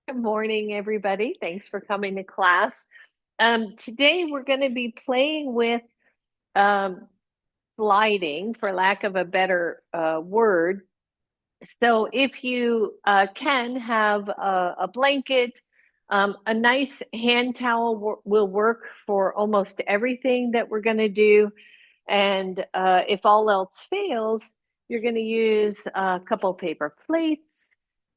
Good morning, everybody. Thanks for coming to class. Today we're going to be playing with um, sliding, for lack of a better word. So if you can have a blanket, a nice hand towel will work for almost everything that we're going to do. And if all else fails, you're going to use a couple paper plates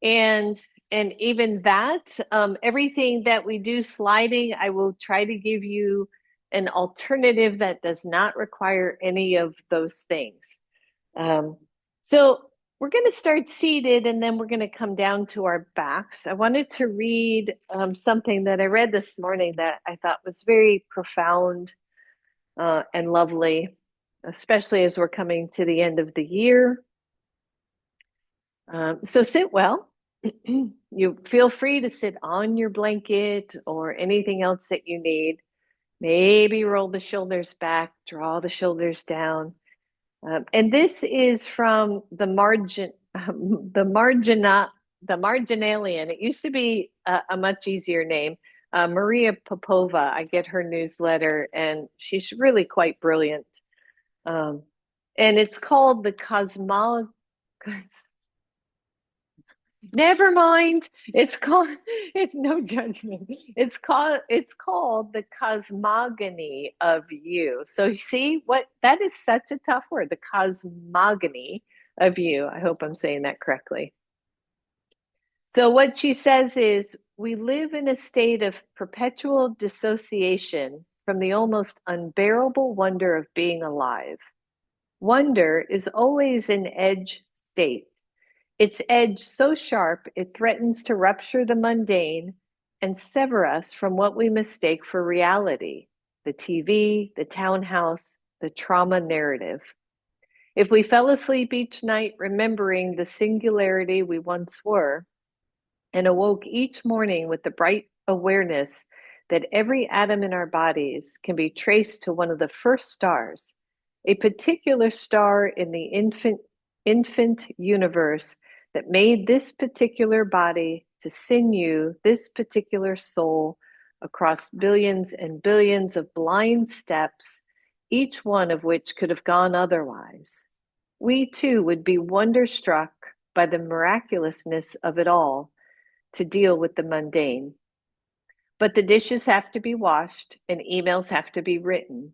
and even that, everything that we do sliding, I will try to give you an alternative that does not require any of those things. Um, so we're going to start seated and then we're going to come down to our backs. I wanted to read something that I read this morning that I thought was very profound and lovely, especially as we're coming to the end of the year. So sit well. You feel free to sit on your blanket or anything else that you need. Maybe roll the shoulders back, draw the shoulders down. And this is from the Marginalian. It used to be a much easier name. Maria Popova. I get her newsletter, and she's really quite brilliant. Um, and it's called the Cosmog. Never mind. It's no judgment. It's called the cosmogony of you. So you see what that is such a tough word, the cosmogony of you. I hope I'm saying that correctly. So what she says is we live in a state of perpetual dissociation from the almost unbearable wonder of being alive. Wonder is always an edge state, its edge so sharp it threatens to rupture the mundane and sever us from what we mistake for reality, the TV, the townhouse, the trauma narrative. If we fell asleep each night remembering the singularity we once were, and awoke each morning with the bright awareness that every atom in our bodies can be traced to one of the first stars, a particular star in the infant universe that made this particular body to sinew this particular soul across billions and billions of blind steps, each one of which could have gone otherwise. We too would be wonderstruck by the miraculousness of it all to deal with the mundane. But the dishes have to be washed and emails have to be written.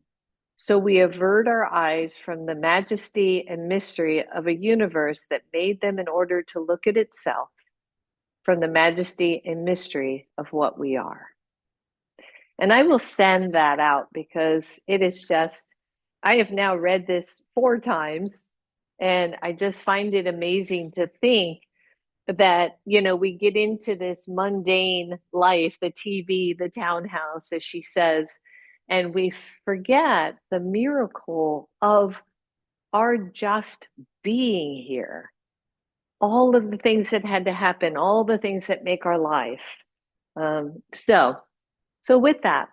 So we avert our eyes from the majesty and mystery of a universe that made them in order to look at itself from the majesty and mystery of what we are. And I will send that out because it is just, I have now read this 4 times and I just find it amazing to think that we get into this mundane life, the TV, the townhouse, as she says, and we forget the miracle of our just being here, all of the things that had to happen, all the things that make our life. So with that,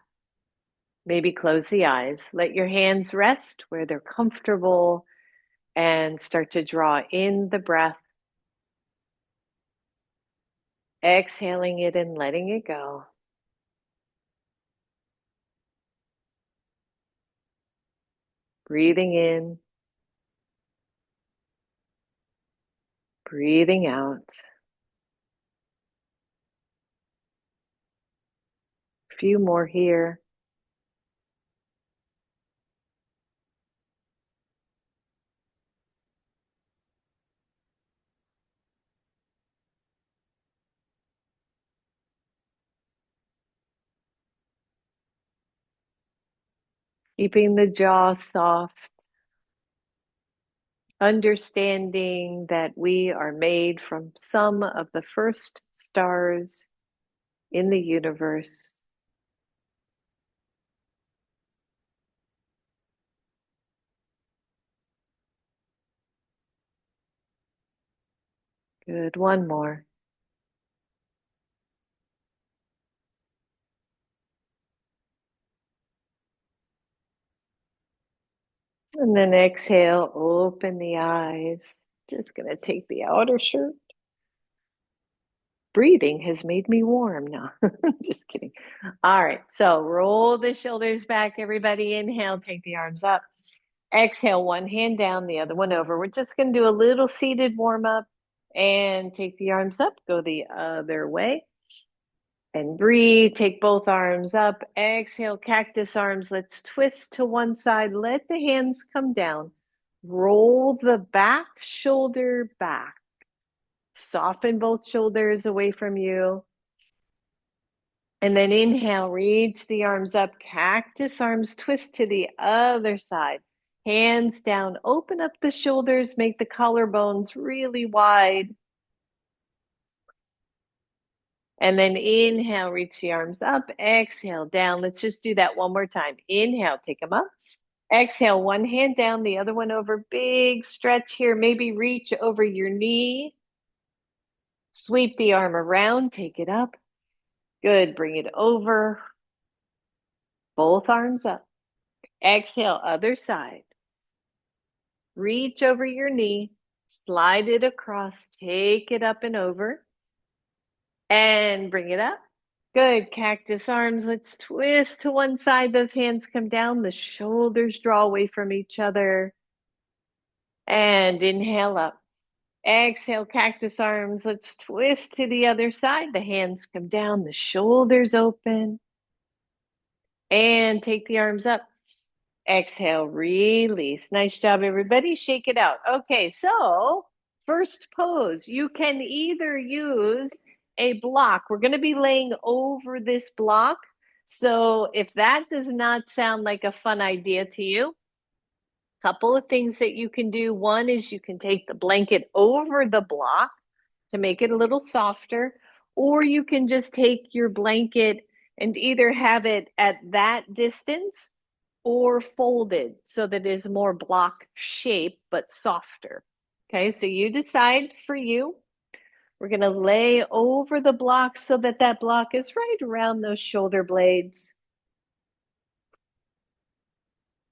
maybe close the eyes, let your hands rest where they're comfortable, and start to draw in the breath, exhaling it and letting it go. Breathing in, breathing out. A few more here. Keeping the jaw soft, understanding that we are made from some of the first stars in the universe. Good. One more. And then exhale, open the eyes. Just going to take the outer shirt. Breathing has made me warm now. Just kidding. All right. So roll the shoulders back, everybody. Inhale, take the arms up. Exhale, one hand down, the other one over. We're just going to do a little seated warm up and take the arms up, go the other way. And breathe. Take both arms up. Exhale, cactus arms. Let's twist to one side. Let the hands come down. Roll the back shoulder back. Soften both shoulders away from you. And then inhale, reach the arms up. Cactus arms, twist to the other side. Hands down, open up the shoulders, make the collarbones really wide. And then inhale, reach the arms up. Exhale, down. Let's just do that one more time. Inhale, take them up. Exhale, one hand down, the other one over. Big stretch here. Maybe reach over your knee. Sweep the arm around, take it up. Good, bring it over. Both arms up. Exhale, other side. Reach over your knee, slide it across, take it up and over. And bring it up. Good, cactus arms. Let's twist to one side. Those hands come down. The shoulders draw away from each other. And inhale up. Exhale, cactus arms. Let's twist to the other side. The hands come down. The shoulders open. And take the arms up. Exhale, release. Nice job, everybody. Shake it out. Okay, so first pose. You can either use a block. We're going to be laying over this block. So if that does not sound like a fun idea to you, a couple of things that you can do. One is you can take the blanket over the block to make it a little softer, or you can just take your blanket and either have it at that distance or folded so that it is more block shape but softer. Okay, so you decide for you. We're going to lay over the block so that that block is right around those shoulder blades.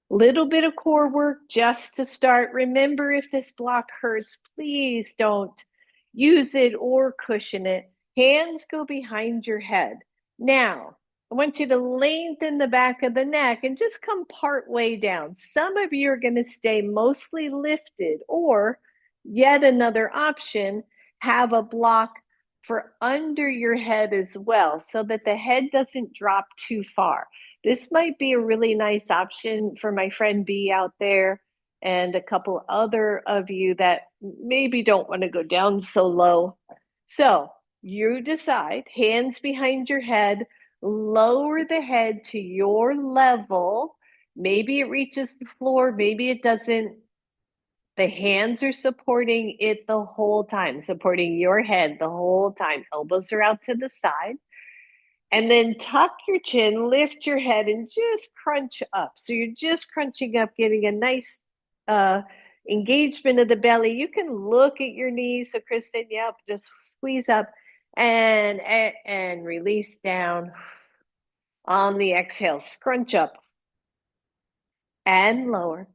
Little bit of core work just to start. Remember, if this block hurts, please don't use it or cushion it. Hands go behind your head. Now, I want you to lengthen the back of the neck and just come part way down. Some of you are going to stay mostly lifted, or yet another option, have a block for under your head as well so that the head doesn't drop too far. This might be a really nice option for my friend B out there and a couple other of you that maybe don't want to go down so low. So you decide, hands behind your head, lower the head to your level. Maybe it reaches the floor, maybe it doesn't. The hands are supporting it the whole time, supporting your head the whole time. Elbows are out to the side. And then tuck your chin, lift your head, and just crunch up. So you're just crunching up, getting a nice engagement of the belly. You can look at your knees. So Kristen, yep, just squeeze up and release down. On the exhale, scrunch up and lower.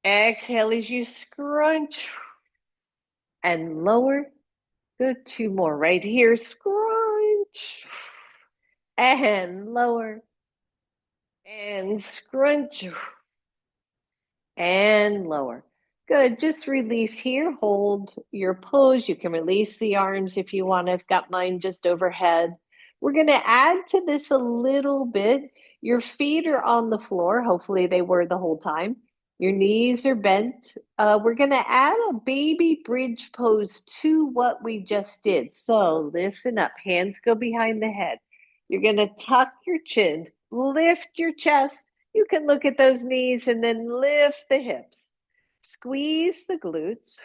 Exhale as you scrunch and lower. Good, two more right here. Scrunch and lower. And scrunch and lower. Good, just release here. Hold your pose. You can release the arms if you want. I've got mine just overhead. We're going to add to this a little bit. Your feet are on the floor. Hopefully they were the whole time. Your knees are bent. We're going to add a baby bridge pose to what we just did. So listen up. Hands go behind the head. You're going to tuck your chin, lift your chest. You can look at those knees and then lift the hips. Squeeze the glutes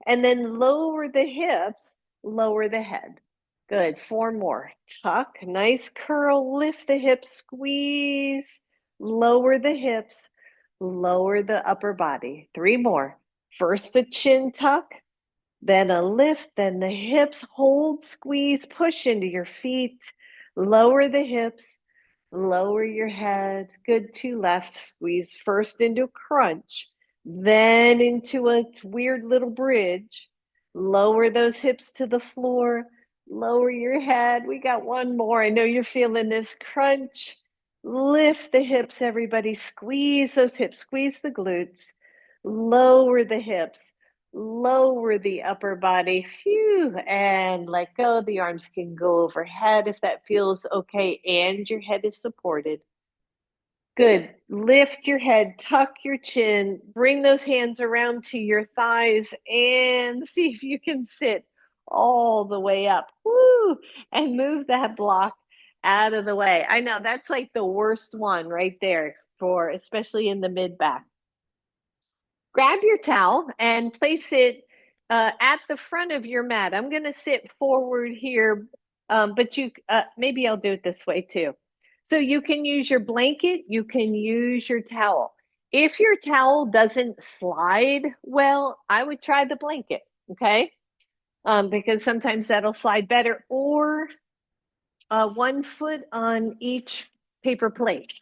and then lower the hips, lower the head. Good. Four more. Tuck, nice curl, lift the hips, squeeze, lower the hips, lower the upper body. Three more. First a chin tuck, then a lift, then the hips, hold, squeeze, push into your feet, lower the hips, lower your head. Good, two left. Squeeze first into a crunch, then into a weird little bridge, Lower those hips to the floor. Lower your head. We got one more. I know you're feeling this crunch. Lift the hips, everybody. Squeeze those hips. Squeeze the glutes. Lower the hips. Lower the upper body. Phew. And let go. The arms can go overhead if that feels okay and your head is supported. Good. Lift your head, tuck your chin, bring those hands around to your thighs, and see if you can sit all the way up. Woo! And move that block out of the way. I know that's like the worst one right there for especially in the mid back. Grab your towel and place it at the front of your mat. I'm going to sit forward here, but you maybe I'll do it this way too. So you can use your blanket, you can use your towel. If your towel doesn't slide well, I would try the blanket, okay? Because sometimes that'll slide better, or 1 foot on each paper plate,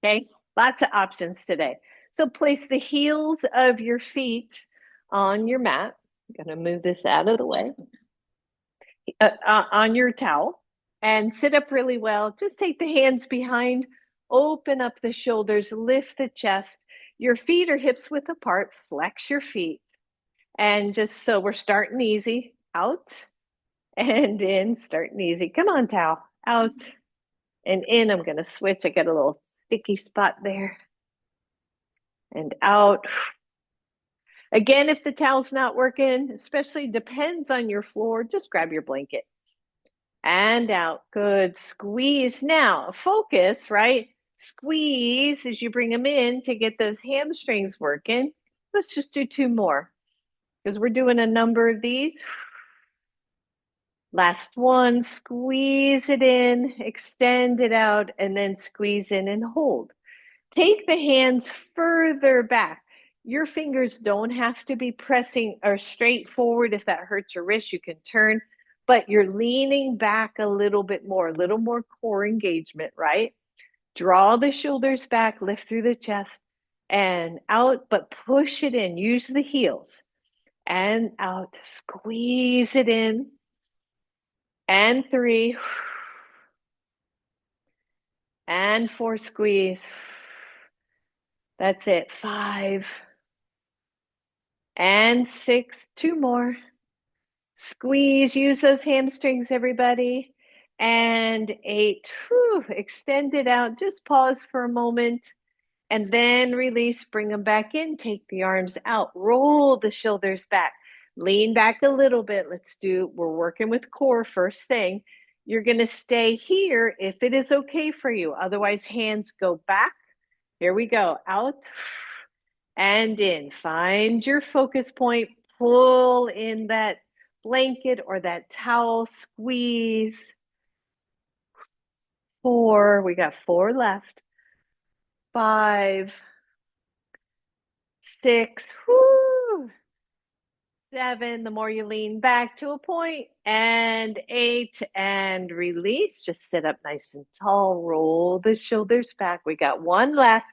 okay? Lots of options today. So place the heels of your feet on your mat. I'm going to move this out of the way. On your towel and sit up really well. Just take the hands behind, open up the shoulders, lift the chest. Your feet are hips width apart. Flex your feet. And just so we're starting easy. Out and in, starting easy. Come on, towel. Out and in. I'm going to switch. I got a little sticky spot there. And out. Again, if the towel's not working, especially depends on your floor, just grab your blanket. And out. Good. Squeeze. Now, focus, right? Squeeze as you bring them in to get those hamstrings working. Let's just do 2 more because we're doing a number of these. Last one. Squeeze it in, extend it out, and then squeeze in and hold. Take the hands further back. Your fingers don't have to be pressing or straight forward. If that hurts your wrist, you can turn, but you're leaning back a little more core engagement, right? Draw the shoulders back, lift through the chest and out, but push it in. Use the heels and out. Squeeze it in. And 3. And 4. Squeeze. That's it. 5. And 6. 2 more. Squeeze. Use those hamstrings, everybody. And 8. Whew. Extend it out. Just pause for a moment. And then release. Bring them back in. Take the arms out. Roll the shoulders back. Lean back a little bit. We're working with core first thing. You're going to stay here if it is okay for you. Otherwise, hands go back. Here we go. Out and in. Find your focus point. Pull in that blanket or that towel. Squeeze. 4. We got 4 left. 5. 6. Whoo. 7. The more you lean back to a point. And 8. And release. Just sit up nice and tall. Roll the shoulders back. We got 1 left.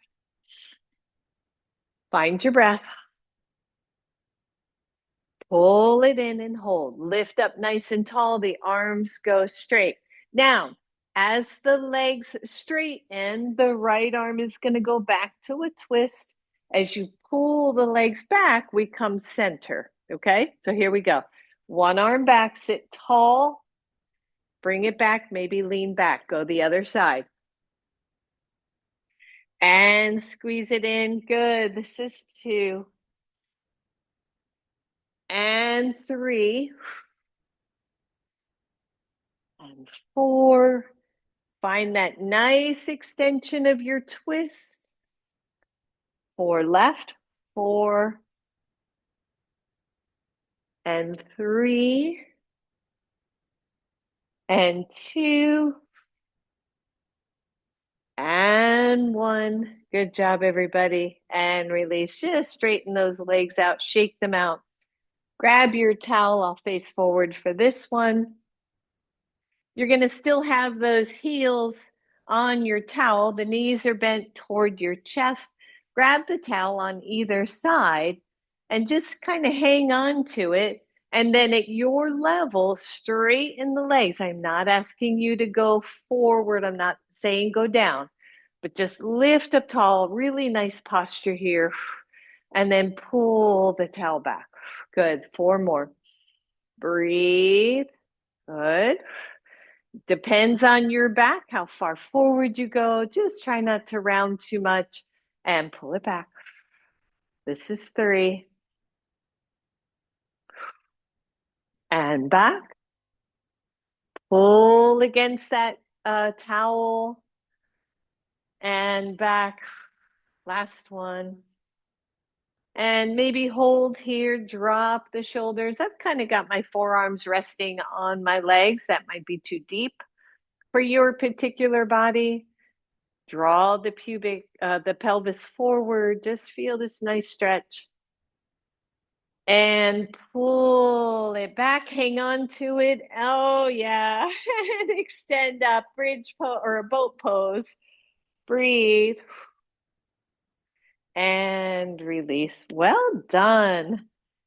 Find your breath. Pull it in and hold. Lift up nice and tall. The arms go straight. Now, as the legs straighten, the right arm is going to go back to a twist. As you pull the legs back, we come center. Okay? So here we go. One arm back, sit tall. Bring it back, maybe lean back. Go the other side. And squeeze it in. Good. This is 2. And 3. And 4. Find that nice extension of your twist. 4 left. 4. And 3. And 2. And 1. Good job, everybody. And release. Just straighten those legs out. Shake them out. Grab your towel. I'll face forward for this one. You're going to still have those heels on your towel. The knees are bent toward your chest. Grab the towel on either side and just kind of hang on to it And then at your level, straighten the legs. I'm not asking you to go forward. I'm not saying go down, but just lift up tall. Really nice posture here. And then pull the towel back. Good. 4 more. Breathe. Good. Depends on your back, how far forward you go. Just try not to round too much and pull it back. This is 3. And back. Pull against that towel and back. Last one. And maybe hold here, drop the shoulders. I've kind of got my forearms resting on my legs. That might be too deep for your particular body. Draw the pelvis forward. Just feel this nice stretch. And pull it back, hang on to it. Oh, yeah. And extend up, bridge pose or a boat pose. Breathe. And release. Well done.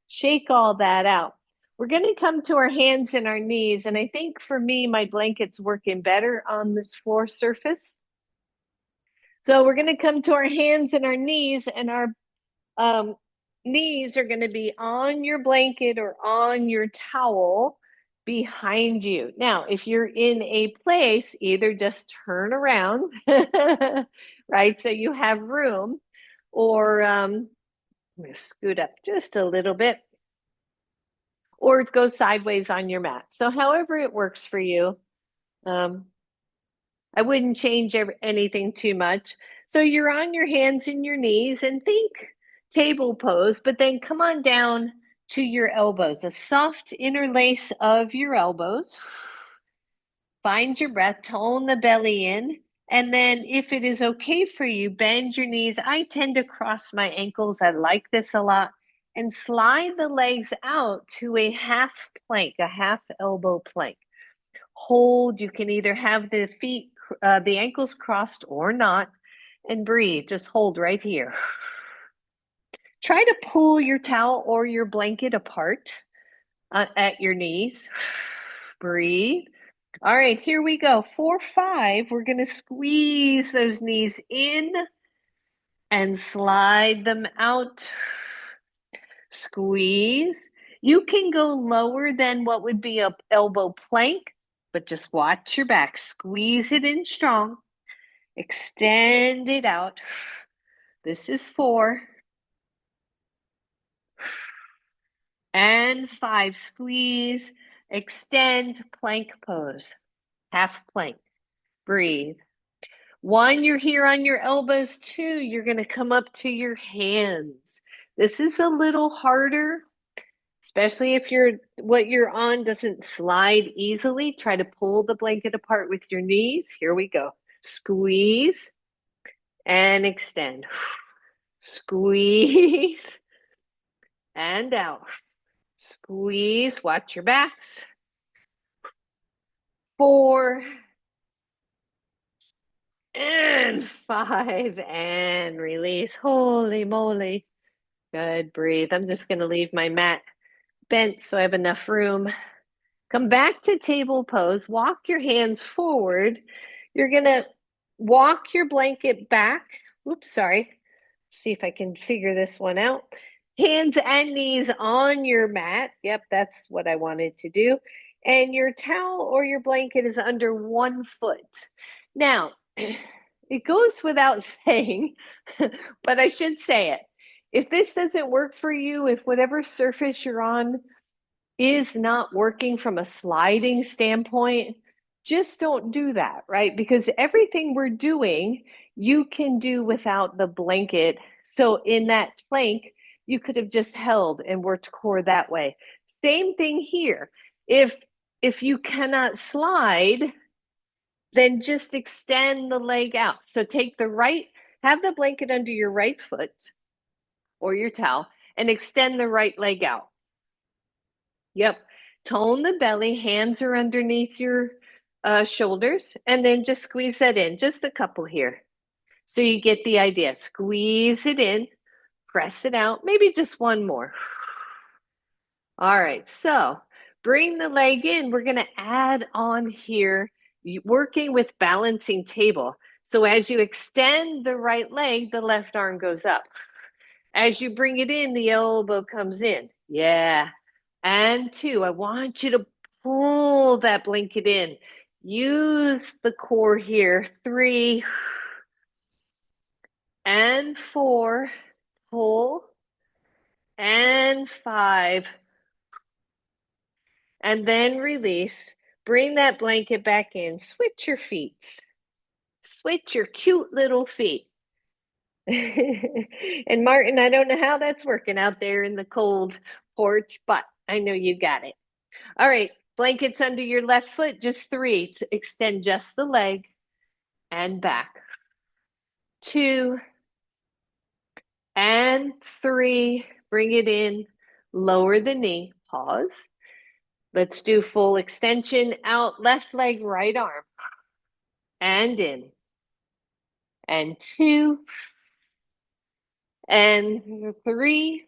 Shake all that out. We're going to come to our hands and our knees. And I think for me, my blanket's working better on this floor surface. So we're going to come to our hands and our knees, and our knees are going to be on your blanket or on your towel behind you. Now, if you're in a place, either just turn around, right? So you have room, or I'm going to scoot up just a little bit, or go sideways on your mat. So however it works for you. I wouldn't change anything too much. So you're on your hands and your knees, and think table pose, but then come on down to your elbows, a soft interlace of your elbows. Find your breath, tone the belly in. And then if it is okay for you, bend your knees. I tend to cross my ankles. I like this a lot. And slide the legs out to a half plank, a half elbow plank. Hold. You can either have the feet, the ankles crossed or not, and breathe. Just hold right here. Try to pull your towel or your blanket apart at your knees. Breathe. All right, here we go. 4, 5. We're going to squeeze those knees in and slide them out. Squeeze. You can go lower than what would be an elbow plank, but just watch your back. Squeeze it in strong. Extend it out. This is 4. And 5. Squeeze. Extend. Plank pose. Half plank. Breathe. 1, you're here on your elbows. 2, you're going to come up to your hands. This is a little harder, especially if what you're on doesn't slide easily. Try to pull the blanket apart with your knees. Here we go. Squeeze and extend. Squeeze and out. Squeeze. Watch your backs. 4 and 5 and release. Holy moly. Good. Breathe. I'm just going to leave my mat bent so I have enough room. Come back to table pose. Walk your hands forward. You're going to walk your blanket back. Oops, sorry. Let's see if I can figure this one out. Hands and knees on your mat. Yep, that's what I wanted to do. And your towel or your blanket is under 1 foot. Now, it goes without saying, but I should say it. If this doesn't work for you, if whatever surface you're on is not working from a sliding standpoint, just don't do that, right? Because everything we're doing, you can do without the blanket. So in that plank, you could have just held and worked core that way. Same thing here. If you cannot slide, then just extend the leg out. So have the blanket under your right foot or your towel and extend the right leg out. Yep. Tone the belly, hands are underneath your shoulders, and then just squeeze that in, just a couple here. So you get the idea. Squeeze it in, press it out, maybe just 1 more. All right, so bring the leg in. We're going to add on here, working with balancing table. So as you extend the right leg, the left arm goes up. As you bring it in, the elbow comes in. Yeah. And two, I want you to pull that blanket in. Use the core here. Three and four, pull, and five, and then release. Bring that blanket back in. Switch your feet. Switch your cute little feet. And Martin, I don't know how that's working out there in the cold porch, but I know you got it. All right, blankets under your left foot, just three. To extend just the leg and back. Two and three. Bring it in. Lower the knee. Pause. Let's do full extension out. Left leg, right arm. And in. And two. And three.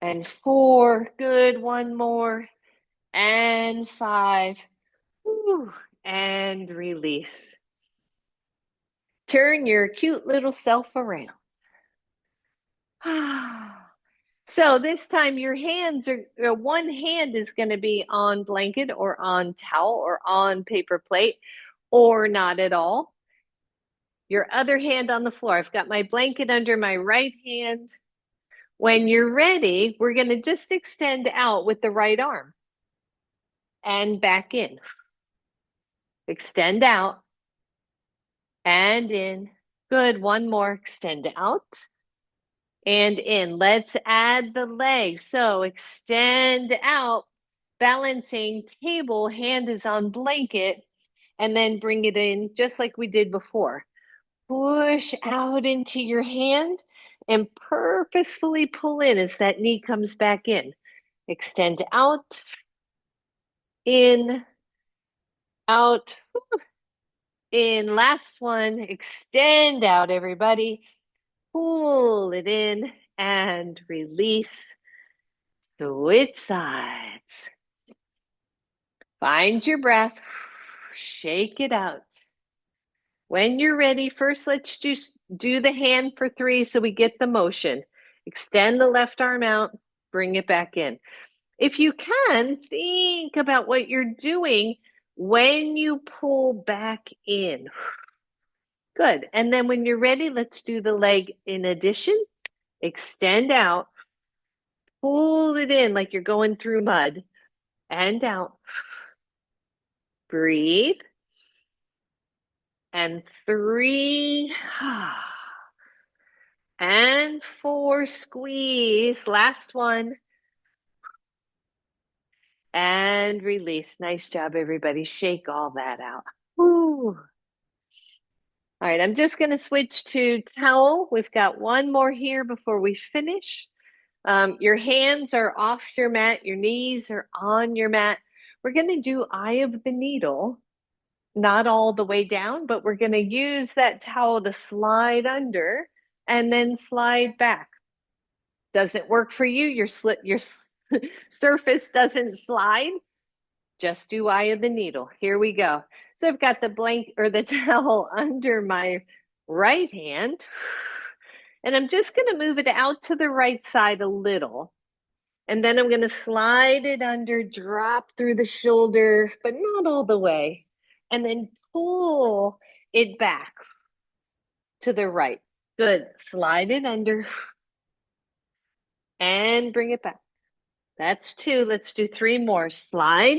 And four. Good. One more. And five. Whew. And release. Turn your cute little self around. So this time your hands are, one hand is going to be on blanket or on towel or on paper plate or not at all. Your other hand on the floor. I've got my blanket under my right hand. When you're ready, we're going to just extend out with the right arm and back in. Extend out and in. Good. One more. Extend out and in. Let's add the legs. So extend out, balancing table, hand is on blanket, and then bring it in just like we did before. Push out into your hand and purposefully pull in as that knee comes back in. Extend out, in, out, in. Last one, extend out, everybody. Pull it in and release. Switch sides. Find your breath. Shake it out. When you're ready, first let's just do the hand for three so we get the motion. Extend the left arm out, bring it back in. If you can, think about what you're doing when you pull back in. Good. And then when you're ready, let's do the leg in addition. Extend out, pull it in like you're going through mud, and out. Breathe. And three. And four. Squeeze. Last one. And release. Nice job, everybody. Shake all that out. Ooh. All right, I'm just going to switch to towel. We've got one more here before we finish. Your hands are off your mat. Your knees are on your mat. We're going to do eye of the needle, not all the way down, but we're going to use that towel to slide under and then slide back. Doesn't work for you, your surface doesn't slide, just do eye of the needle. Here we go. So I've got the blanket or the towel under my right hand, and I'm just going to move it out to the right side a little. And then I'm going to slide it under, drop through the shoulder, but not all the way. And then pull it back to the right. Good. Slide it under and bring it back. That's two. Let's do three more. Slide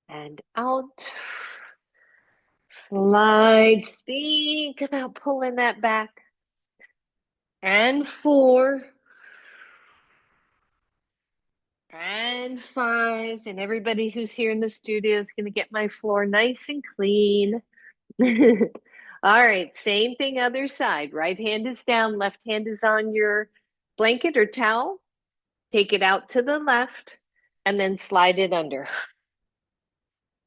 and out. Slide. Think about pulling that back. And four. And five. And everybody who's here in the studio is going to get my floor nice and clean. All right, same thing, other side. Right hand is down, left hand is on your blanket or towel. Take it out to the left and then slide it under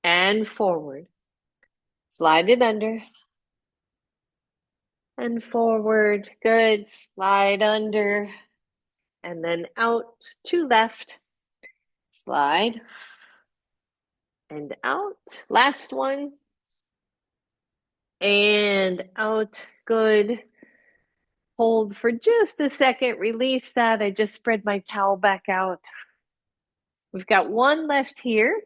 and forward. Slide it under and forward. Good. Slide under and then out to left. Slide and out. Last one. And out. Good. Hold for just a second. Release that. I just spread my towel back out. We've got one left here.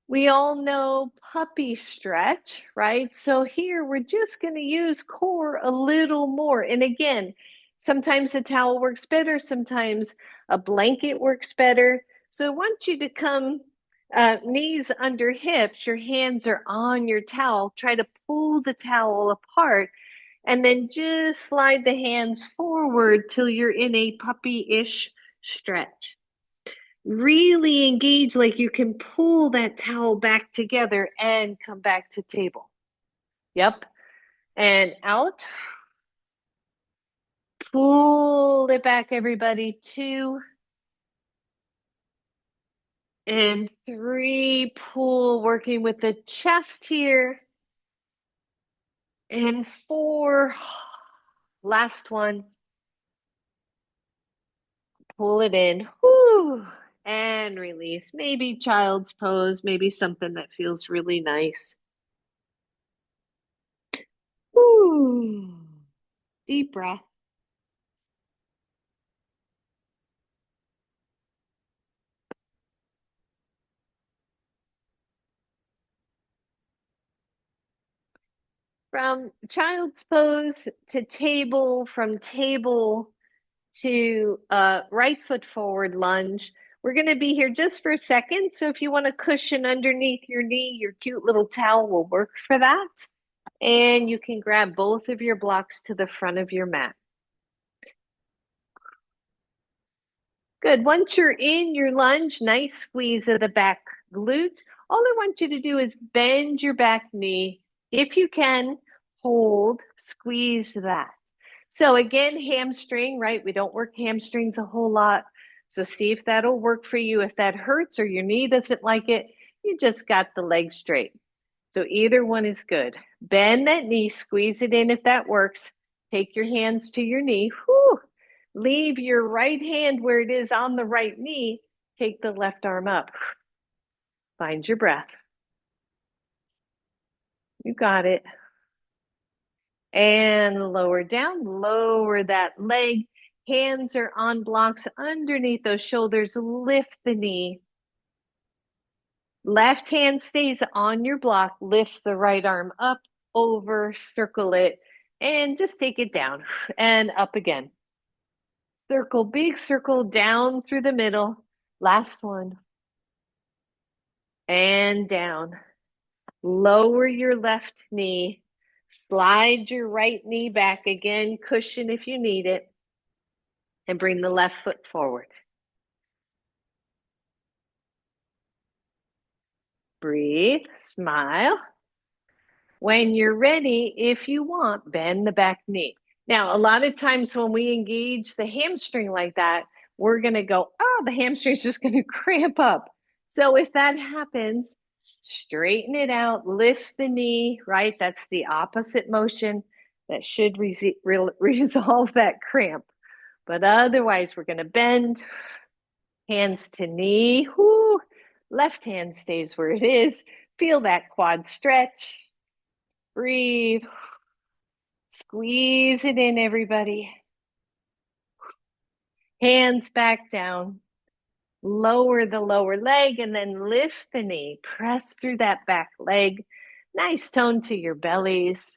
We all know puppy stretch, right? So here we're just going to use core a little more. And again, sometimes a towel works better, sometimes a blanket works better. So I want you to come knees under hips, your hands are on your towel. Try to pull the towel apart and then just slide the hands forward till you're in a puppy-ish stretch. Really engage like you can pull that towel back together and come back to table. Yep. And out. Pull it back, everybody. 2 and 3. Pull, working with the chest here. And 4. Last one. Pull it in. Whew. And release. Maybe child's pose, maybe something that feels really nice. Whew. Deep breath. From child's pose to table, from table to right foot forward lunge. We're going to be here just for a second. So if you want to cushion underneath your knee, your cute little towel will work for that. And you can grab both of your blocks to the front of your mat. Good. Once you're in your lunge, nice squeeze of the back glute. All I want you to do is bend your back knee. If you can, hold, squeeze that. So again, hamstring, right? We don't work hamstrings a whole lot. So see if that'll work for you. If that hurts or your knee doesn't like it, you just got the leg straight. So either one is good. Bend that knee, squeeze it in if that works. Take your hands to your knee. Whew. Leave your right hand where it is on the right knee. Take the left arm up. Find your breath. You got it. And lower down, lower that leg. Hands are on blocks underneath those shoulders. Lift the knee. Left hand stays on your block. Lift the right arm up, over, circle it, and just take it down and up again. Circle, big circle down through the middle. Last one. And down. Lower your left knee. Slide your right knee back again. Cushion if you need it. And bring the left foot forward. Breathe, smile. When you're ready, if you want, bend the back knee. Now, a lot of times when we engage the hamstring like that, we're going to go, oh, the hamstring's just going to cramp up. So if that happens, straighten it out, lift the knee, right? That's the opposite motion that should resolve that cramp. But otherwise, we're going to bend, hands to knee. Whoo. Left hand stays where it is. Feel that quad stretch. Breathe. Squeeze it in, everybody. Hands back down. Lower the lower leg and then lift the knee. Press through that back leg. Nice tone to your bellies.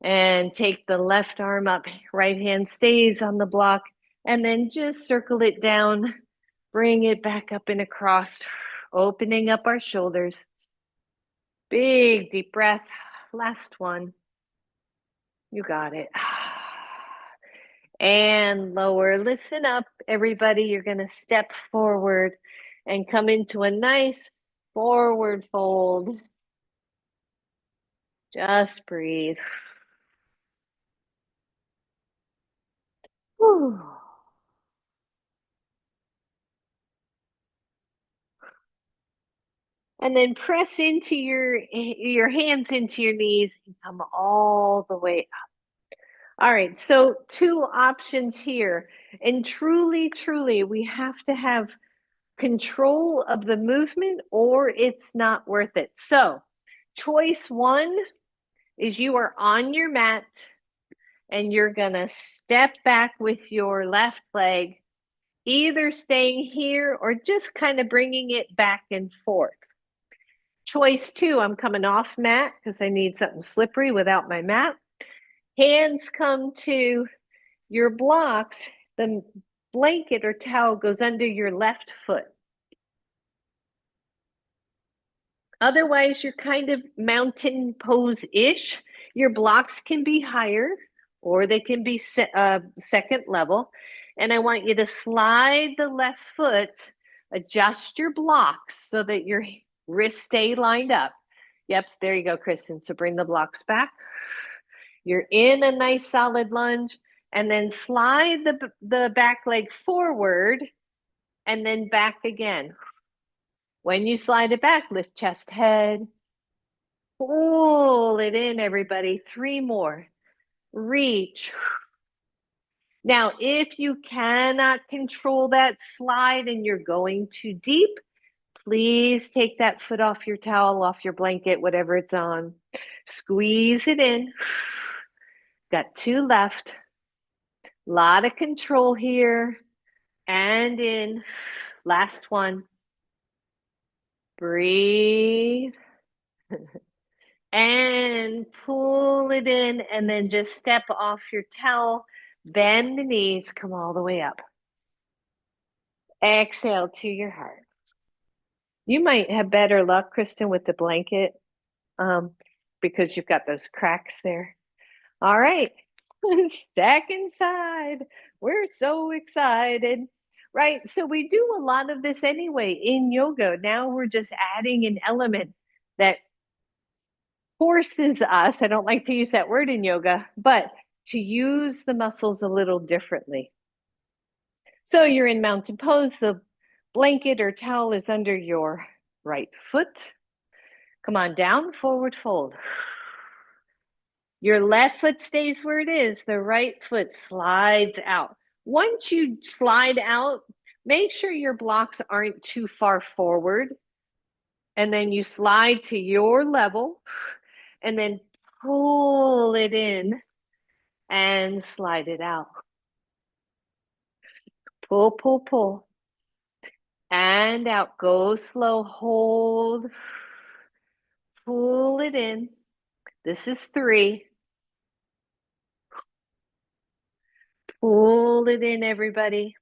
And take the left arm up. Right hand stays on the block. And then just circle it down. Bring it back up and across. Opening up our shoulders. Big deep breath. Last one. You got it. And lower. Listen up, everybody. You're going to step forward and come into a nice forward fold. Just breathe. Whew. And then press into your hands into your knees and come all the way up. All right, so two options here. And truly, truly, we have to have control of the movement or it's not worth it. So, choice one is you are on your mat and you're going to step back with your left leg, either staying here or just kind of bringing it back and forth. Choice two, I'm coming off mat because I need something slippery without my mat. Hands come to your blocks. The blanket or towel goes under your left foot. Otherwise, you're kind of mountain pose-ish. Your blocks can be higher or they can be second level. And I want you to slide the left foot, adjust your blocks so that your wrists stay lined up. Yep, there you go, Kristen. So bring the blocks back. You're in a nice solid lunge, and then slide the back leg forward and then back again. When you slide it back, lift chest, head. Pull it in, everybody. Three more. Reach. Now, if you cannot control that slide and you're going too deep, please take that foot off your towel, off your blanket, whatever it's on. Squeeze it in. Got two left. Lot of control here. And in. Last one. Breathe. And pull it in and then just step off your towel. Bend the knees, come all the way up. Exhale to your heart. You might have better luck, Kristen, with the blanket because you've got those cracks there. All right, second side. We're so excited. Right, so we do a lot of this anyway in yoga. Now we're just adding an element that forces us, I don't like to use that word in yoga, but to use the muscles a little differently. So you're in mountain pose, the blanket or towel is under your right foot. Come on down, forward fold. Your left foot stays where it is, the right foot slides out. Once you slide out, make sure your blocks aren't too far forward. And then you slide to your level and then pull it in and slide it out. Pull, pull, pull. And out. Go slow. Hold. Pull it in. This is 3. Pull it in, everybody.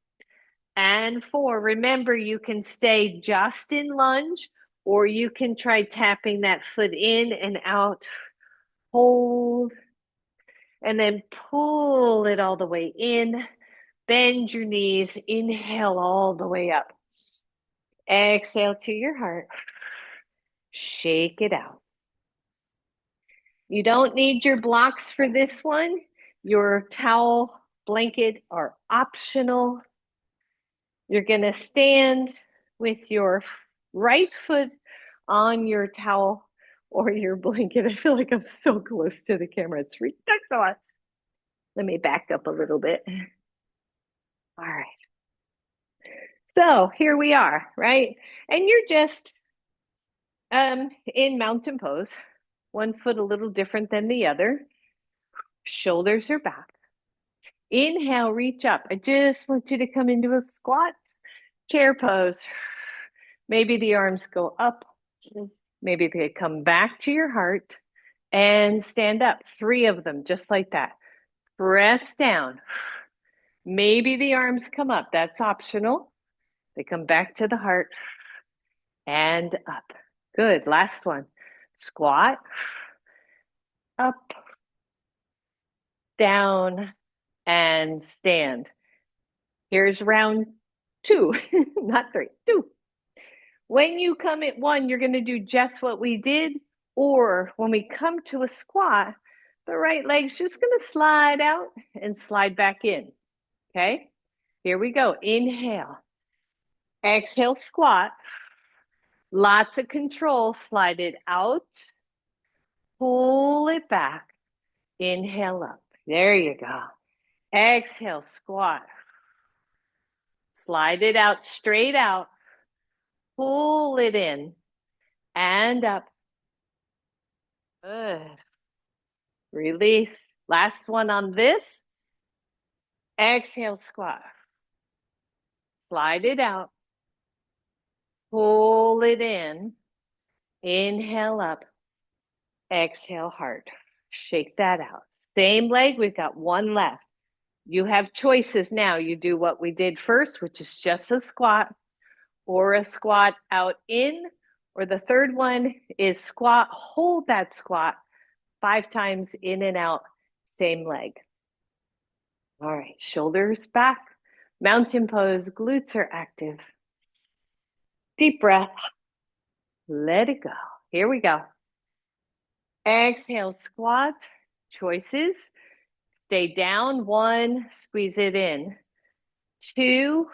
And 4. Remember, you can stay just in lunge, or you can try tapping that foot in and out. Hold. And then pull it all the way in. Bend your knees. Inhale all the way up. Exhale to your heart. Shake it out. You don't need your blocks for this one. Your towel, blanket are optional. You're going to stand with your right foot on your towel or your blanket. I feel like I'm so close to the camera. It's ridiculous. Let me back up a little bit. All right. So here we are, right? And you're just in mountain pose. One foot a little different than the other. Shoulders are back. Inhale, reach up. I just want you to come into a squat, chair pose. Maybe the arms go up. Maybe they come back to your heart and stand up. 3 of them, just like that. Press down. Maybe the arms come up. That's optional. They come back to the heart and up. Good. Last one. Squat, up, down, and stand. Here's round 2, not 3, 2. When you come at 1, you're going to do just what we did, or when we come to a squat, the right leg's just going to slide out and slide back in. Okay, here we go. Inhale, exhale, squat. Lots of control. Slide it out, pull it back, inhale up. There you go. Exhale, squat. Slide it out, straight out. Pull it in and up. Good. Release. Last one on this. Exhale, squat. Slide it out. Pull it in. Inhale up. Exhale, heart. Shake that out. Same leg. We've got one left. You have choices now. You do what we did first, which is just a squat, or a squat out in, or the third one is squat. Hold that squat 5 times in and out, same leg. All right, shoulders back, mountain pose, glutes are active. Deep breath, let it go. Here we go. Exhale, squat, choices. Stay down, 1, squeeze it in. 2,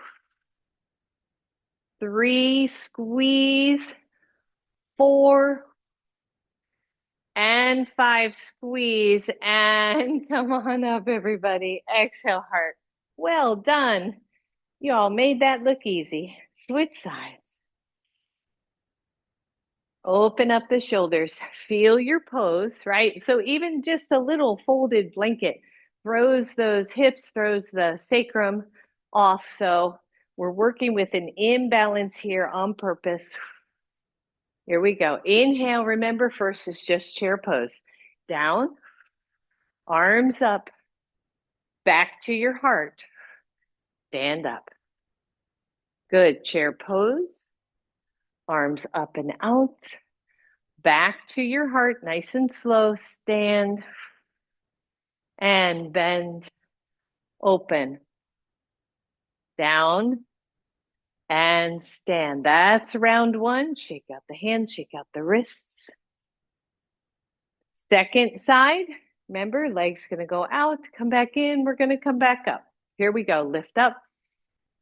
3, squeeze. 4, and 5, squeeze, and come on up, everybody. Exhale, heart. Well done. You all made that look easy. Switch sides. Open up the shoulders. Feel your pose, right? So even just a little folded blanket throws those hips, throws the sacrum off. So we're working with an imbalance here on purpose. Here we go. Inhale, remember first is just chair pose. Down, arms up, back to your heart. Stand up. Good. Chair pose. Arms up and out. Back to your heart. Nice and slow. Stand. And bend. Open. Down. And stand. That's round 1. Shake out the hands. Shake out the wrists. Second side. Remember, legs going to go out. Come back in. We're going to come back up. Here we go. Lift up.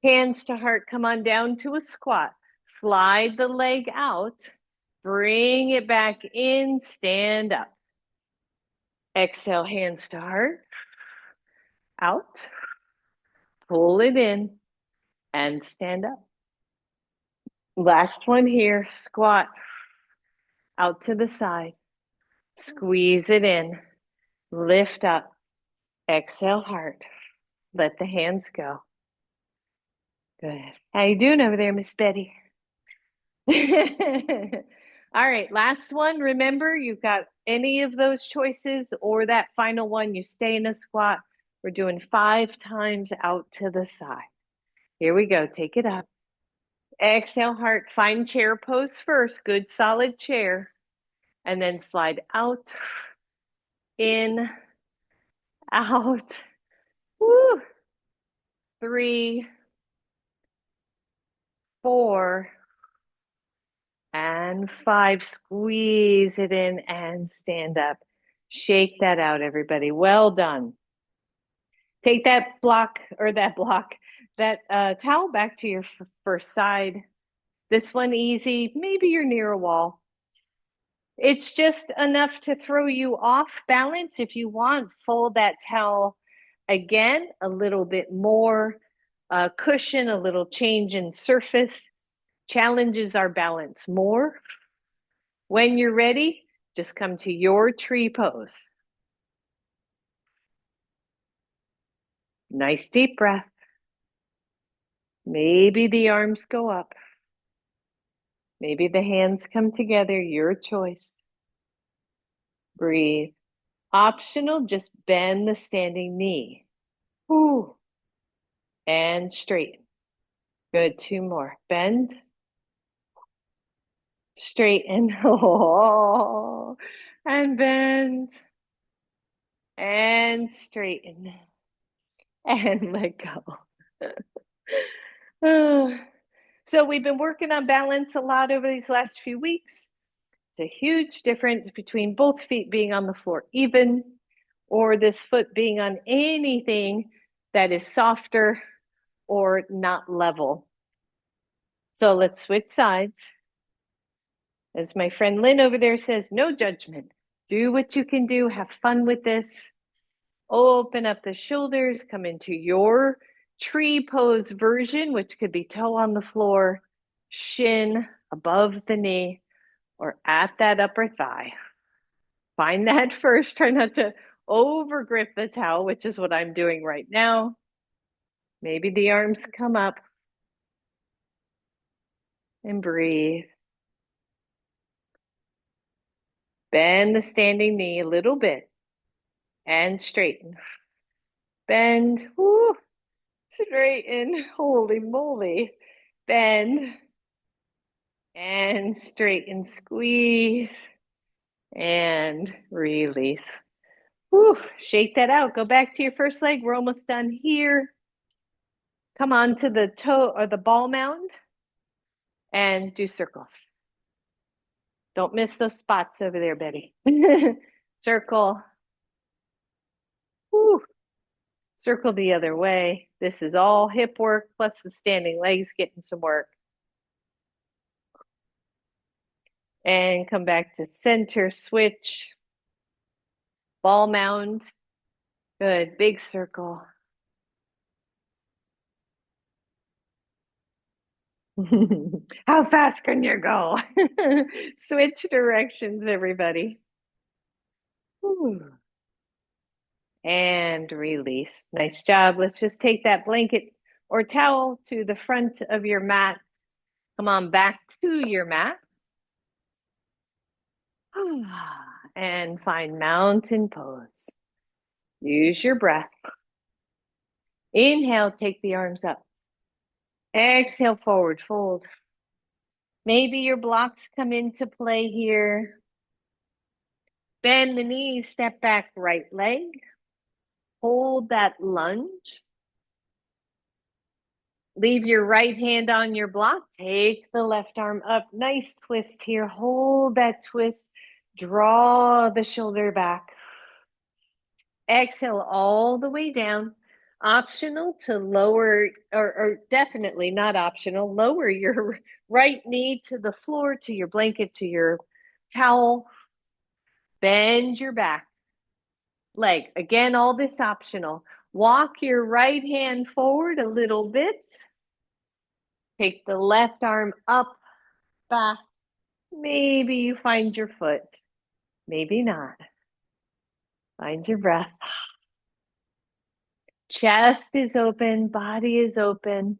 Hands to heart, come on down to a squat. Slide the leg out. Bring it back in, stand up. Exhale, hands to heart. Out. Pull it in and stand up. Last one here, squat. Out to the side. Squeeze it in. Lift up. Exhale, heart. Let the hands go. Good. How you doing over there, Miss Betty? All right, last one. Remember, you've got any of those choices or that final one, you stay in a squat. We're doing 5 times out to the side. Here we go. Take it up. Exhale, heart. Find chair pose first. Good, solid chair. And then slide out, in, out. Woo. 3, 4, and 5. Squeeze it in and stand up. Shake that out, everybody. Well done. Take that towel back to your first side. This one easy. Maybe you're near a wall. It's just enough to throw you off balance. If you want, fold that towel again, a little bit more cushion, a little change in surface. Challenges our balance more. When you're ready, just come to your tree pose. Nice deep breath. Maybe the arms go up. Maybe the hands come together, your choice. Breathe. Optional, just bend the standing knee. Ooh. And straighten. Good, 2 more. Bend. Straighten. Oh. And bend. And straighten. And let go. So we've been working on balance a lot over these last few weeks. It's a huge difference between both feet being on the floor even, or this foot being on anything that is softer or not level. So let's switch sides. As my friend Lynn over there says, no judgment. Do what you can do. Have fun with this. Open up the shoulders, come into your tree pose version, which could be toe on the floor, shin above the knee, or at that upper thigh. Find that first. Try not to over grip the towel, which is what I'm doing right now. Maybe the arms come up and breathe. Bend the standing knee a little bit and straighten. Bend, whoo, straighten. Holy moly. Bend and straighten. Squeeze and release. Whew, shake that out. Go back to your first leg. We're almost done here. Come on to the toe or the ball mound and do circles. Don't miss those spots over there, Betty. Circle. Whew. Circle the other way. This is all hip work plus the standing legs getting some work. And come back to center, switch. Ball mound. Good, big circle. How fast can you go? Switch directions, everybody. Ooh. And release. Nice job. Let's just take that blanket or towel to the front of your mat. Come on back to your mat. And find mountain pose. Use your breath. Inhale, take the arms up. Exhale, forward fold. Maybe your blocks come into play here. Bend the knees, step back, right leg. Hold that lunge. Leave your right hand on your block. Take the left arm up. Nice twist here. Hold that twist. Draw the shoulder back. Exhale all the way down. Optional to lower, or definitely not optional, lower your right knee to the floor, to your blanket, to your towel. Bend your back leg. Again, all this optional. Walk your right hand forward a little bit. Take the left arm up, back. Maybe you find your foot. Maybe not. Find your breath. Chest is open, body is open.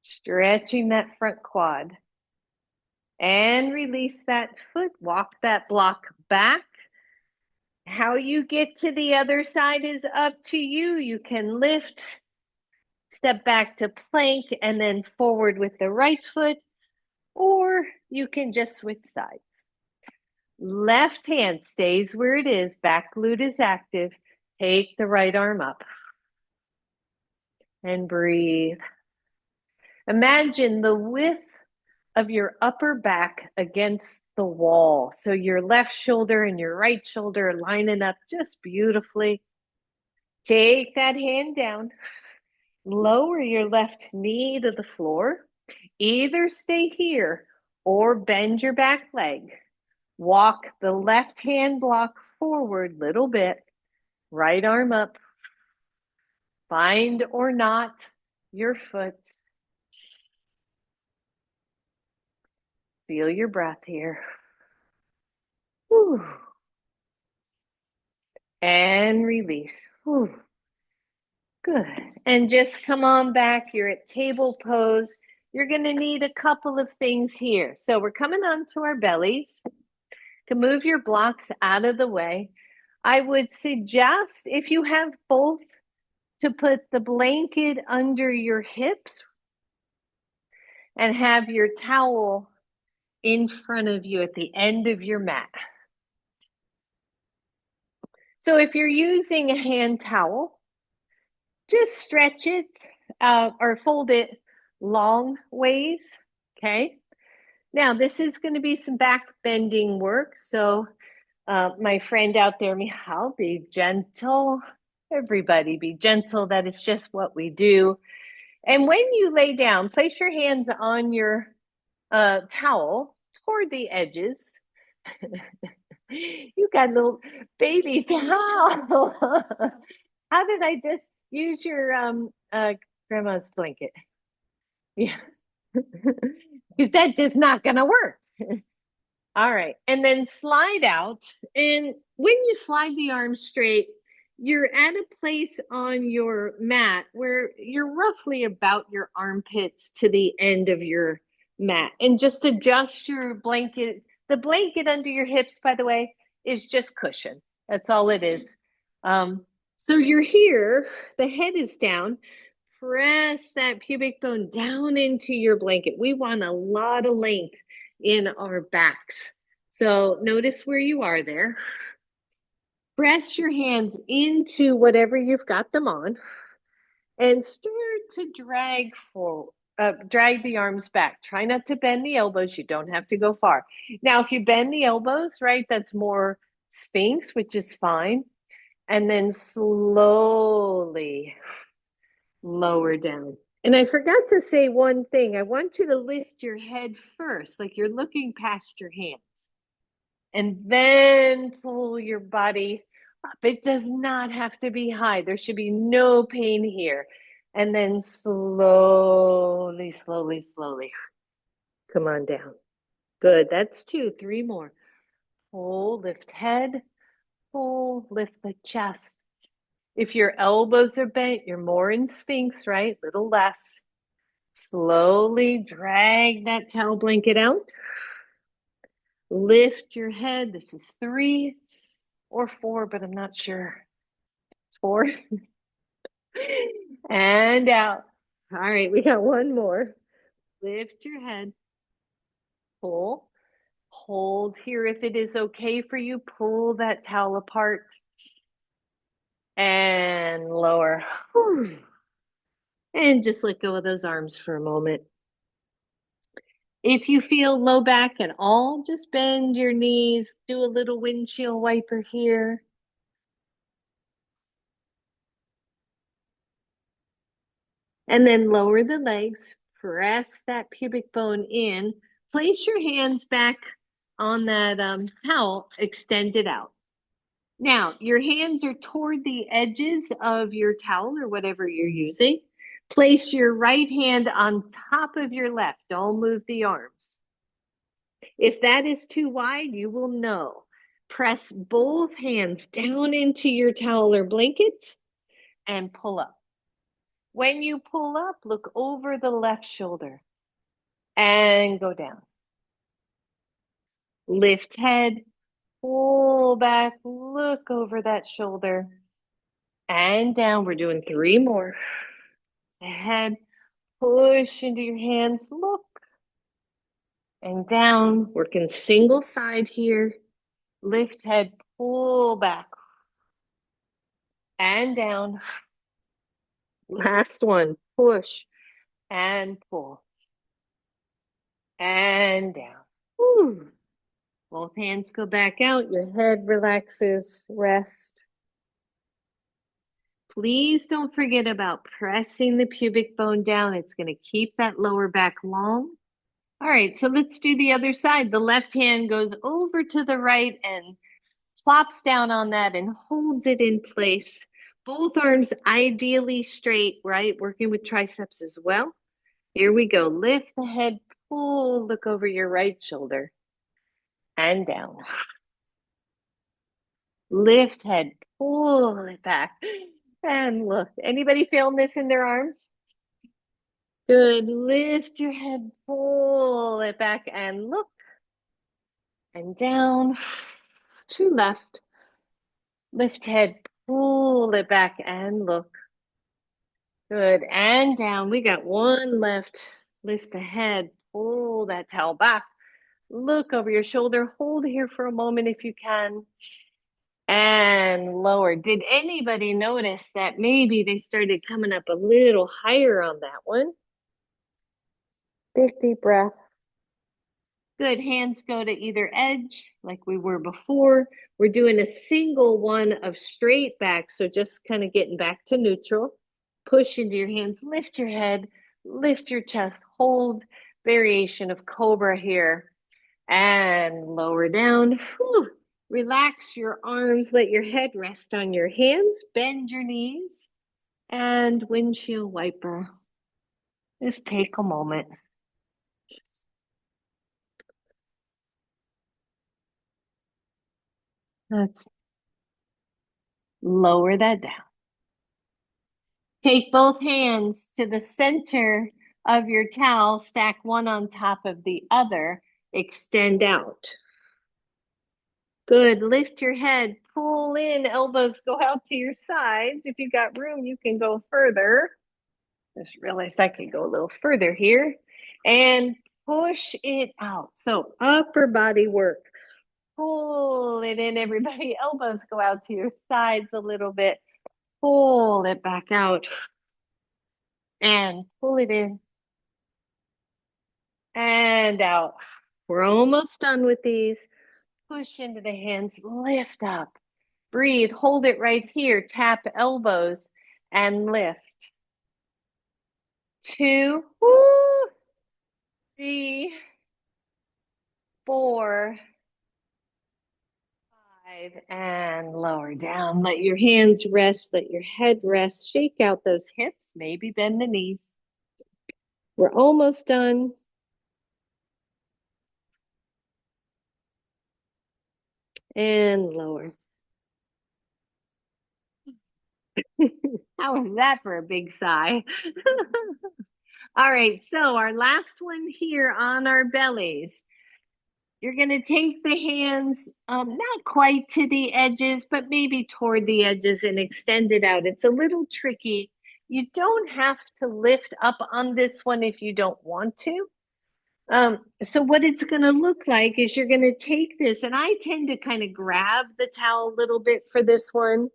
Stretching that front quad. And release that foot. Walk that block back. How you get to the other side is up to you. You can lift, step back to plank, and then forward with the right foot, or you can just switch sides. Left hand stays where it is. Back glute is active. Take the right arm up and breathe. Imagine the width of your upper back against the wall. So your left shoulder and your right shoulder lining up just beautifully. Take that hand down. Lower your left knee to the floor. Either stay here or bend your back leg. Walk the left hand block forward a little bit. Right arm up. Find or not your foot. Feel your breath here. Whew. And release. Whew. Good. And just come on back. You're at table pose. You're going to need a couple of things here. So we're coming onto our bellies. To move your blocks out of the way, I would suggest, if you have both, to put the blanket under your hips and have your towel in front of you at the end of your mat. So if you're using a hand towel, just stretch it or fold it long ways, okay? Now, this is going to be some back bending work. So my friend out there, Michal, be gentle. Everybody be gentle. That is just what we do. And when you lay down, place your hands on your towel toward the edges. You got a little baby towel. How did I just use your grandma's blanket? Yeah. Because that's just not gonna work. All right. And then slide out. And when you slide the arms straight, you're at a place on your mat where you're roughly about your armpits to the end of your mat. And just adjust your blanket. The blanket under your hips, by the way, is just cushion. That's all it is. Um, so you're here, the head is down. Press that pubic bone down into your blanket. We want a lot of length in our backs. So notice where you are there. Press your hands into whatever you've got them on and start to drag the arms back. Try not to bend the elbows. You don't have to go far. Now, if you bend the elbows, right, that's more Sphinx, which is fine. And then slowly lower down. And I forgot to say one thing. I want you to lift your head first, like you're looking past your hands. And then pull your body up. It does not have to be high. There should be no pain here. And then slowly, slowly, slowly come on down. Good. That's two. Three more. Pull, lift head, pull, lift the chest. If your elbows are bent, you're more in Sphinx, right? Little less. Slowly drag that towel blanket out. Lift your head. This is 3 or 4, but I'm not sure. 4. And out. All right, we got one more. Lift your head. Pull. Hold here if it is okay for you. Pull that towel apart. And lower. And just let go of those arms for a moment. If you feel low back at all, just bend your knees, do a little windshield wiper here. And then lower the legs, press that pubic bone in, place your hands back on that towel, extend it out. Now, your hands are toward the edges of your towel or whatever you're using. Place your right hand on top of your left. Don't move the arms. If that is too wide, you will know. Press both hands down into your towel or blanket and pull up. When you pull up, look over the left shoulder and go down. Lift head, pull back, look over that shoulder and down. We're doing 3 more. Head, push into your hands, look and down. Working single side here. Lift head, pull back and down. Last one, push and pull and down. Whew. Both hands go back out. Your head relaxes, rest. Please don't forget about pressing the pubic bone down. It's going to keep that lower back long. All right, so let's do the other side. The left hand goes over to the right and plops down on that and holds it in place. Both arms ideally straight, right? Working with triceps as well. Here we go. Lift the head, pull, look over your right shoulder and down. Lift head, pull it back and look. Anybody feeling this in their arms? Good. Lift your head, pull it back and look and down. To left. Lift head, pull it back and look. Good. And down. We got one left. Lift the head, pull that towel back. Look over your shoulder. Hold here for a moment if you can. And lower. Did anybody notice that maybe they started coming up a little higher on that one? Big deep breath. Good. Hands go to either edge like we were before. We're doing a single one of straight back. So just kind of getting back to neutral. Push into your hands. Lift your head. Lift your chest. Hold. Variation of cobra here. And lower down. Whew. Relax your arms, let your head rest on your hands, bend your knees, and windshield wiper. Just take a moment. Let's lower that down. Take both hands to the center of your towel, stack one on top of the other, extend out. Good. Lift your head, pull in, elbows go out to your sides. If you got room, you can go further. Just realized I could go a little further here. And push it out. So upper body work. Pull it in, everybody. Elbows go out to your sides a little bit. Pull it back out. And pull it in. And out. We're almost done with these. Push into the hands, lift up. Breathe, hold it right here. Tap elbows and lift. 2, woo, 3, 4, 5, and lower down. Let your hands rest, let your head rest. Shake out those hips, maybe bend the knees. We're almost done. And lower. How was that for a big sigh? All right, so our last one here on our bellies. You're going to take the hands not quite to the edges, but maybe toward the edges and extend it out. It's a little tricky. You don't have to lift up on this one if you don't want to. So what it's going to look like is you're going to take this, and I tend to kind of grab the towel a little bit for this one.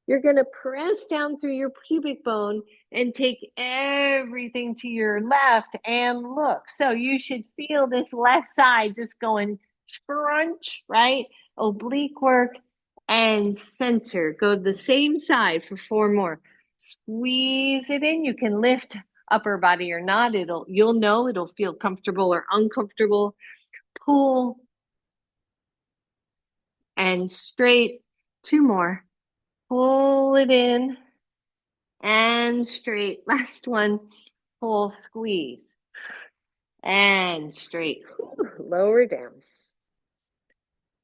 You're going to press down through your pubic bone and take everything to your left and look. So you should feel this left side just going scrunch, right? Oblique work and center. Go the same side for 4 more. Squeeze it in. You can lift upper body or not. You'll know it'll feel comfortable or uncomfortable. Pull and straight. 2 more. Pull it in and straight. Last one. Pull, squeeze and straight. Lower down.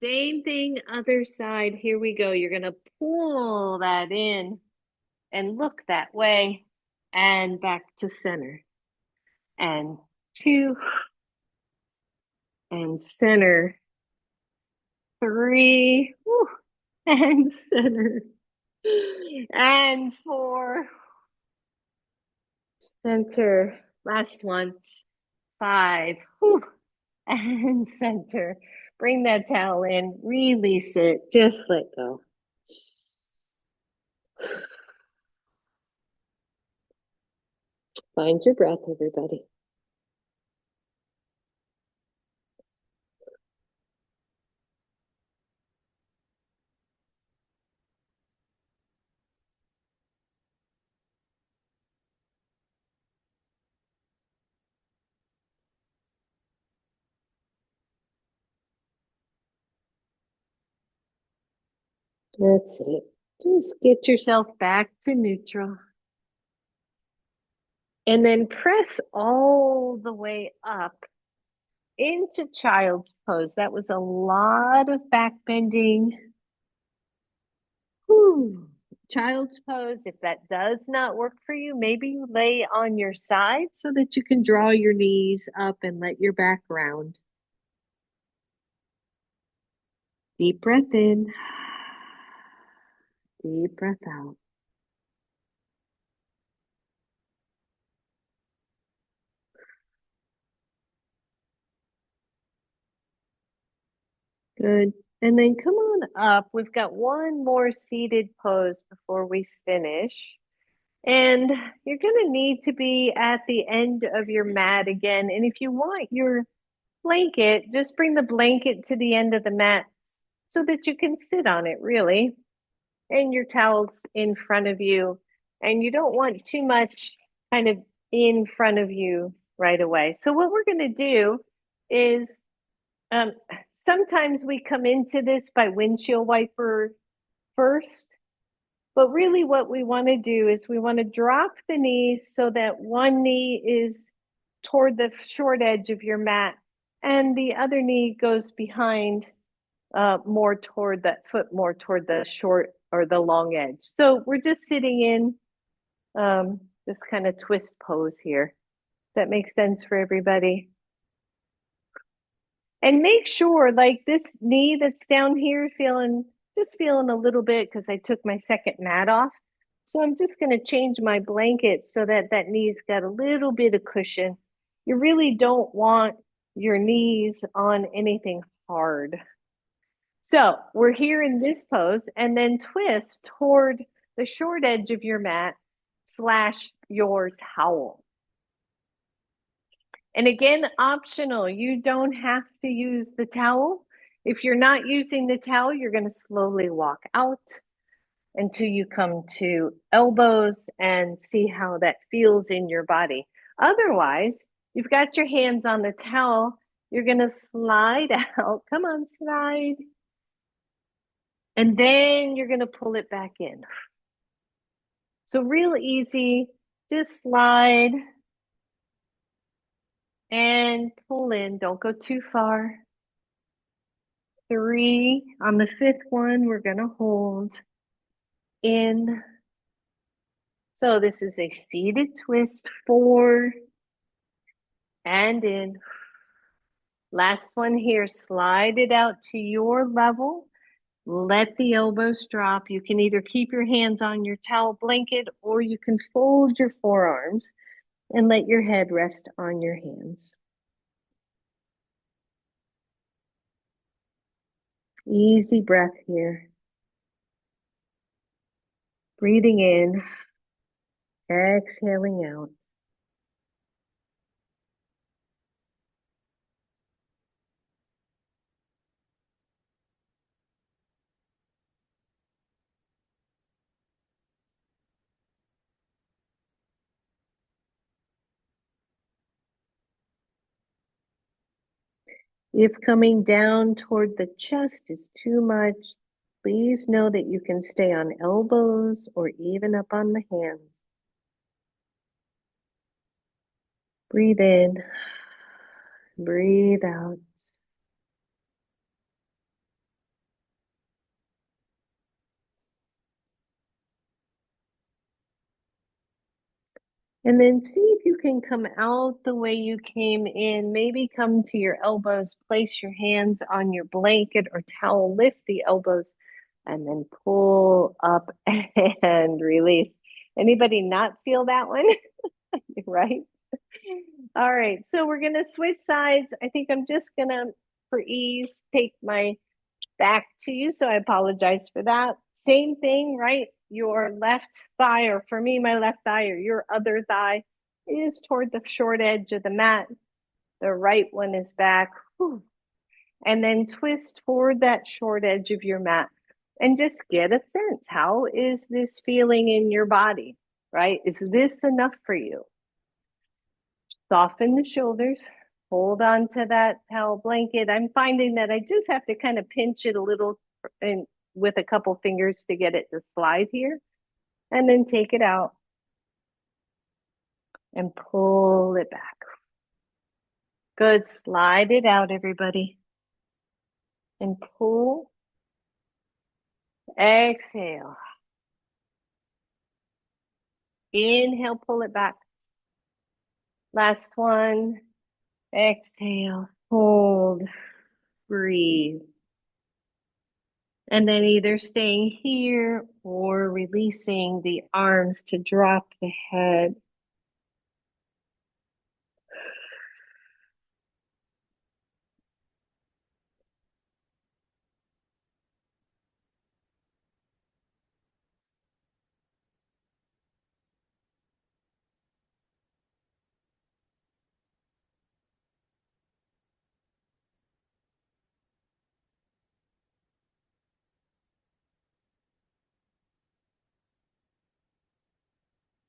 Same thing, other side. Here we go. You're going to pull that in and look that way and back to center. And 2 and center. 3 and center. And 4 center. Last one. 5 and center. Bring that towel in, release it, just let go. Find your breath, everybody. That's it. Just get yourself back to neutral. And then press all the way up into child's pose. That was a lot of back bending. Whew. Child's pose, if that does not work for you, maybe you lay on your side so that you can draw your knees up and let your back round. Deep breath in. Deep breath out. Good. And then come on up. We've got one more seated pose before we finish. And you're going to need to be at the end of your mat again. And if you want your blanket, just bring the blanket to the end of the mat so that you can sit on it, really. And your towels in front of you. And you don't want too much kind of in front of you right away. So what we're going to do is sometimes we come into this by windshield wiper first, but really what we want to do is we want to drop the knees so that one knee is toward the short edge of your mat and the other knee goes behind, more toward that foot, more toward the short or the long edge. So we're just sitting in this kind of twist pose here. That makes sense for everybody. And make sure, like this knee that's down here, just feeling a little bit because I took my second mat off. So I'm just going to change my blanket so that that knee's got a little bit of cushion. You really don't want your knees on anything hard. So we're here in this pose, and then twist toward the short edge of your mat / your towel. And again, optional. You don't have to use the towel. If you're not using the towel, you're going to slowly walk out until you come to elbows and see how that feels in your body. Otherwise, you've got your hands on the towel. You're going to slide out. Come on, slide. And then you're going to pull it back in. So real easy. Just slide and pull in. Don't go too far. 3. On the 5th one, we're going to hold in. So this is a seated twist. 4 and in. Last one here. Slide it out to your level. Let the elbows drop. You can either keep your hands on your towel blanket or you can fold your forearms and let your head rest on your hands. Easy breath here. Breathing in, exhaling out. If coming down toward the chest is too much, please know that you can stay on elbows or even up on the hands. Breathe in, breathe out. And then see if you can come out the way you came in. Maybe come to your elbows, place your hands on your blanket or towel, lift the elbows, and then pull up and release. Anybody not feel that one? Right? All right, so we're gonna switch sides. I think I'm just gonna, for ease, take my back to you. So I apologize for that. Same thing, right? Your left thigh, or for me, my left thigh, or your other thigh is toward the short edge of the mat. The right one is back. Whew. And then twist toward that short edge of your mat and just get a sense. How is this feeling in your body, right? Is this enough for you? Soften the shoulders. Hold on to that towel blanket. I'm finding that I just have to kind of pinch it a little and with a couple fingers to get it to slide here. And then take it out and pull it back. Good. Slide it out, everybody. And pull. Exhale. Inhale, pull it back. Last one. Exhale, hold, breathe. And then either staying here or releasing the arms to drop the head.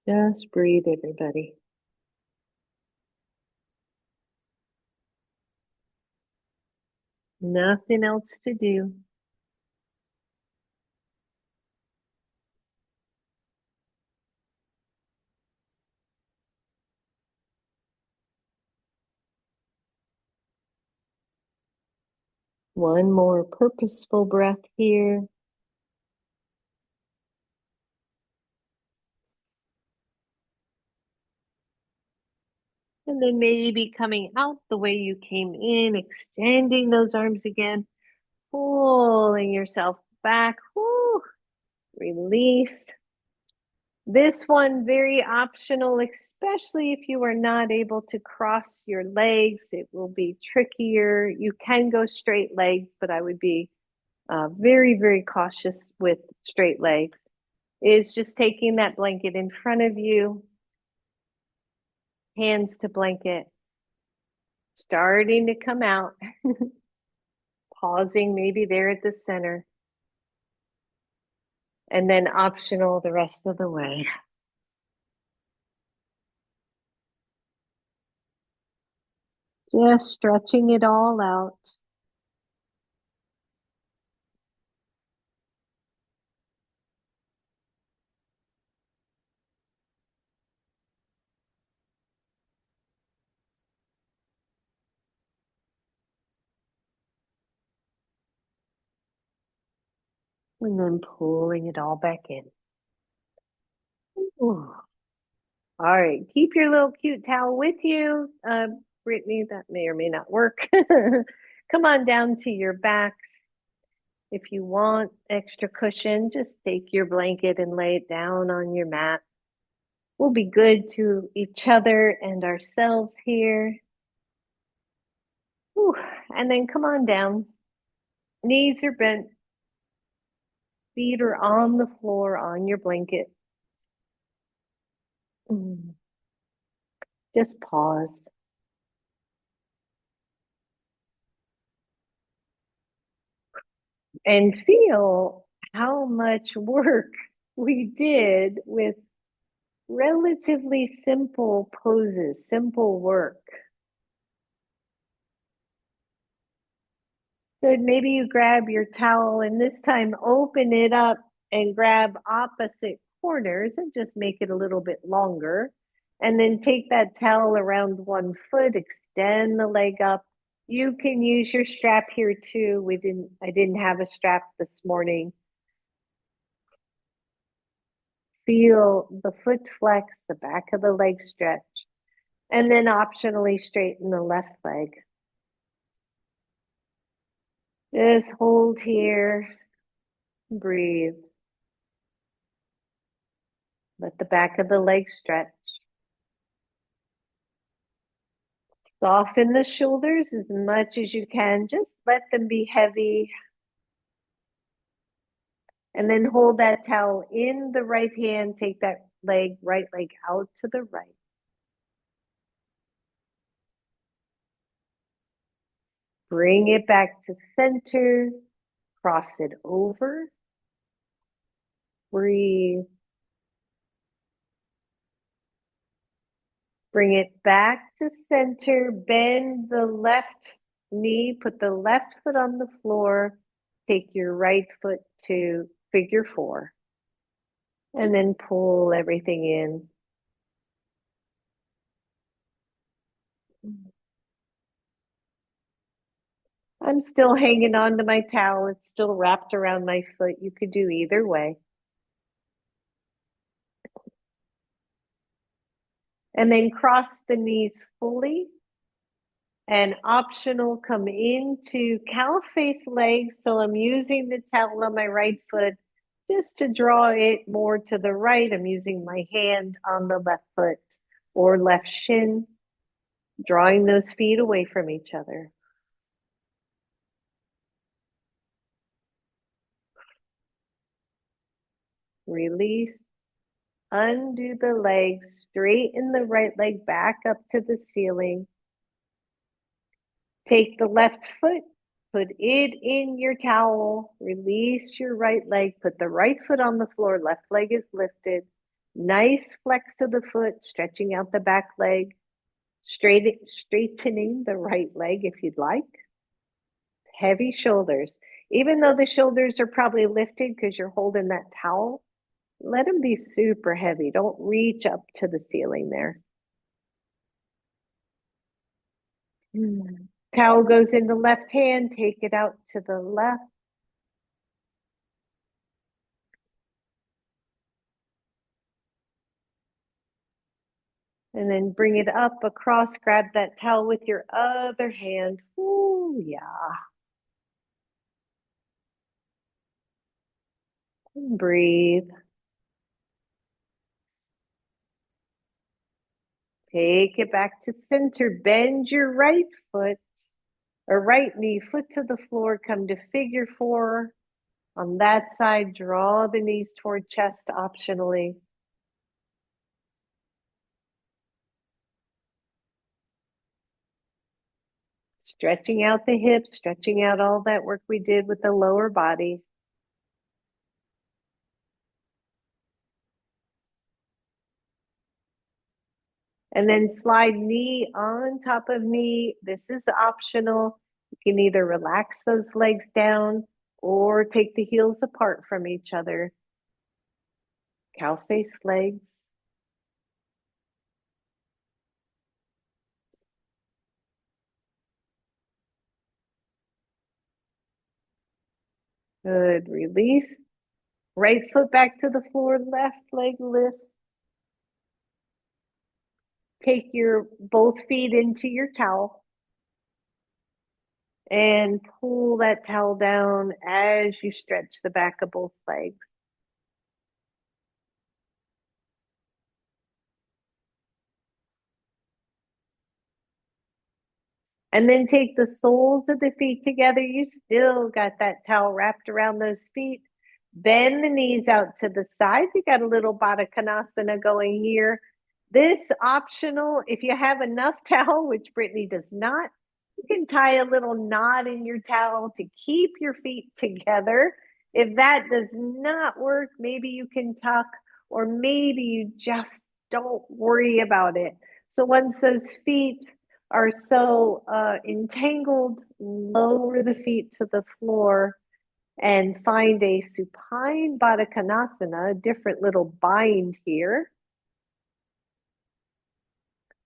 Just breathe, everybody. Nothing else to do. One more purposeful breath here. And then maybe coming out the way you came in, extending those arms again, pulling yourself back. Whoo, release. This one, very optional, especially if you are not able to cross your legs. It will be trickier. You can go straight legs, but I would be very, very cautious with straight legs. Is just taking that blanket in front of you, hands to blanket, starting to come out, pausing maybe there at the center, and then optional the rest of the way. Just stretching it all out. And then pulling it all back in. Ooh. All right, keep your little cute towel with you. Brittany, that may or may not work. Come on down to your backs. If you want extra cushion, just take your blanket and lay it down on your mat. We'll be good to each other and ourselves here. Whew. And then come on down. Knees are bent, feet are on the floor on your blanket. Just pause and feel how much work we did with relatively simple poses, simple work. Good. Maybe you grab your towel and this time open it up and grab opposite corners and just make it a little bit longer. And then take that towel around one foot, extend the leg up. You can use your strap here too. I didn't have a strap this morning. Feel the foot flex, the back of the leg stretch, and then optionally straighten the left leg. Just hold here, breathe. Let the back of the leg stretch. Soften the shoulders as much as you can. Just let them be heavy. And then hold that towel in the right hand. Take that right leg out to the right. Bring it back to center. Cross it over. Breathe. Bring it back to center. Bend the left knee. Put the left foot on the floor. Take your right foot to figure four. And then pull everything in. I'm still hanging on to my towel. It's still wrapped around my foot. You could do either way. And then cross the knees fully. And optional, come into cow face legs. So I'm using the towel on my right foot just to draw it more to the right. I'm using my hand on the left foot or left shin, drawing those feet away from each other. Release. Undo the legs, straighten the right leg back up to the ceiling. Take the left foot, put it in your towel, release your right leg, put the right foot on the floor, left leg is lifted. Nice flex of the foot, stretching out the back leg, straightening the right leg if you'd like. Heavy shoulders. Even though the shoulders are probably lifted because you're holding that towel, let them be super heavy. Don't reach up to the ceiling there. Towel goes in the left hand, take it out to the left. And then bring it up across, grab that towel with your other hand. Ooh, yeah. And breathe. Take it back to center. Bend your right foot or right knee, foot to the floor. Come to figure four. On that side, draw the knees toward chest optionally. Stretching out the hips, stretching out all that work we did with the lower body. And then slide knee on top of knee. This is optional. You can either relax those legs down or take the heels apart from each other. Cow face legs. Good. Release. Right foot back to the floor, left leg lifts. Take your both feet into your towel and pull that towel down as you stretch the back of both legs. And then take the soles of the feet together. You still got that towel wrapped around those feet. Bend the knees out to the side. You got a little Baddha Konasana going here. This optional, if you have enough towel, which Brittany does not, you can tie a little knot in your towel to keep your feet together. If that does not work, maybe you can tuck, or maybe you just don't worry about it. So once those feet are so entangled, lower the feet to the floor and find a supine Baddha Konasana, a different little bind here.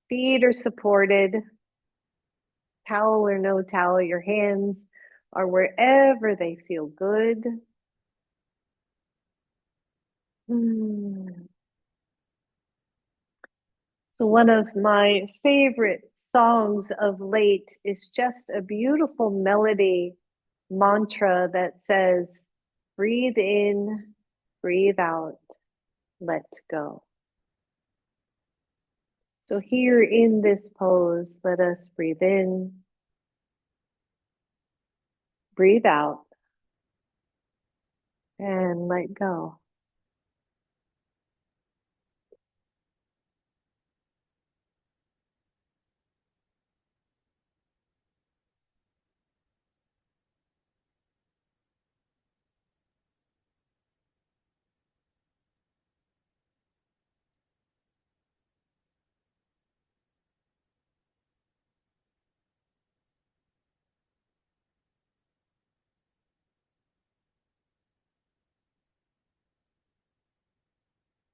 Feet are supported, towel or no towel, your hands are wherever they feel good. So one of my favorite songs of late is just a beautiful melody mantra that says, breathe in, breathe out, let go. So here in this pose, let us breathe in, breathe out, and let go.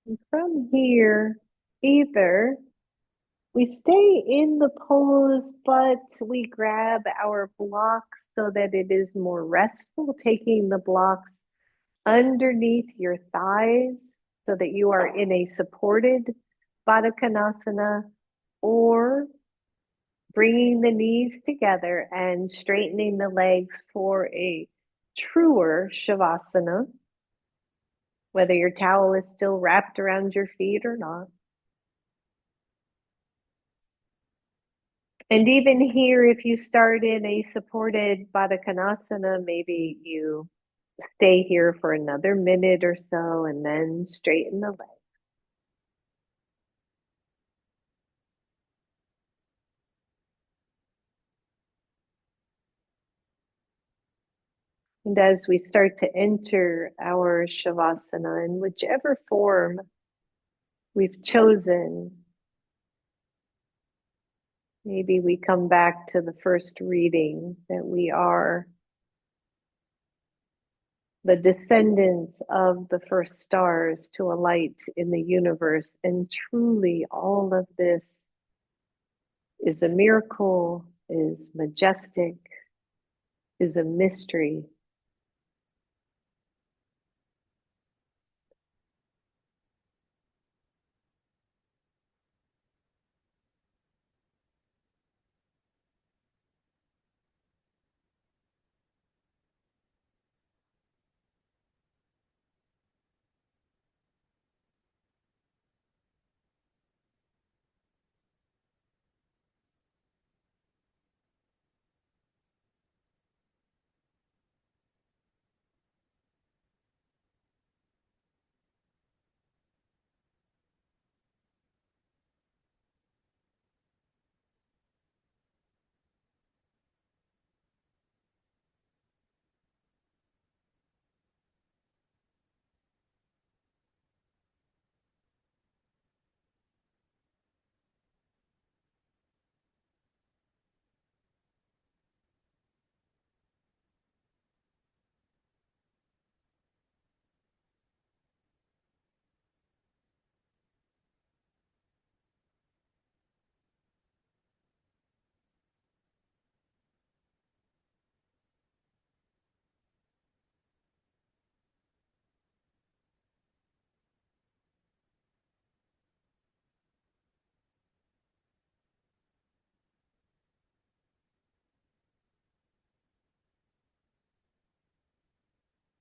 And from here, either we stay in the pose, but we grab our blocks so that it is more restful, taking the blocks underneath your thighs so that you are in a supported Baddha Konasana, or bringing the knees together and straightening the legs for a truer shavasana, whether your towel is still wrapped around your feet or not. And even here, if you start in a supported Baddha Konasana, maybe you stay here for another minute or so and then straighten the legs. And as we start to enter our shavasana in whichever form we've chosen, maybe we come back to the first reading that we are the descendants of the first stars to a light in the universe. And truly, all of this is a miracle, is majestic, is a mystery.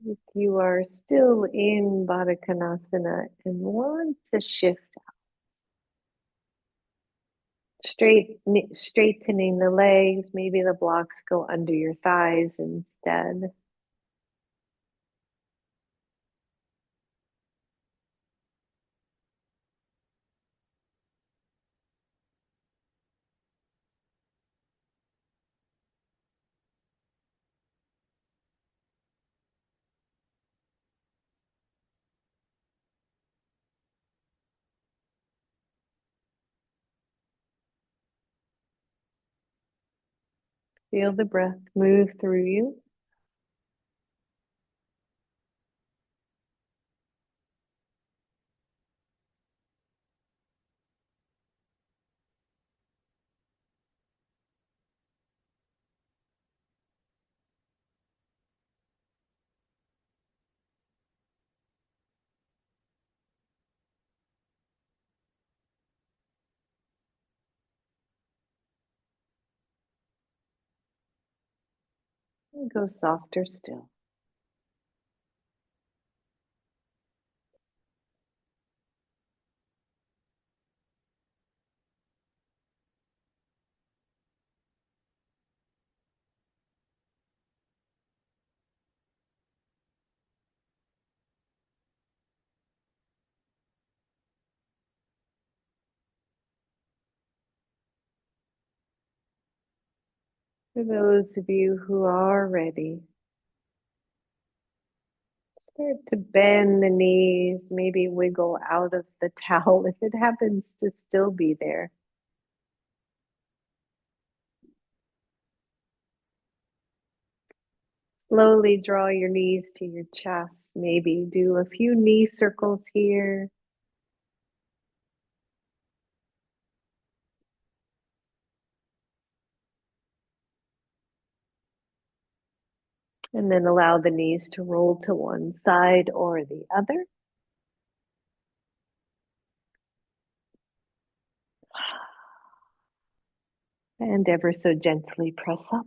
If you are still in Baddha Konasana and want to shift, straightening the legs, maybe the blocks go under your thighs instead. Feel the breath move through you. And go softer still. For those of you who are ready, start to bend the knees, maybe wiggle out of the towel if it happens to still be there. Slowly draw your knees to your chest. Maybe do a few knee circles here. And then allow the knees to roll to one side or the other. And ever so gently press up.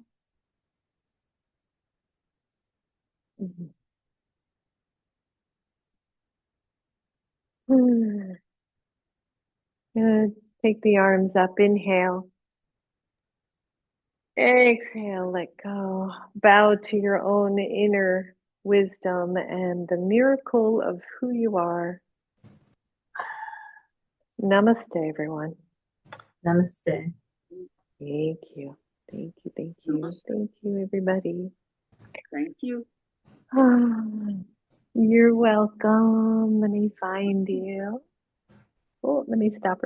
Good. Take the arms up. Inhale. Exhale. Let go. Bow to your own inner wisdom and the miracle of who you are. Namaste, everyone. Namaste. Thank you. Thank you. Thank you. Namaste. Thank you, everybody. Thank you. You're welcome. Let me find you. Oh, let me stop recording.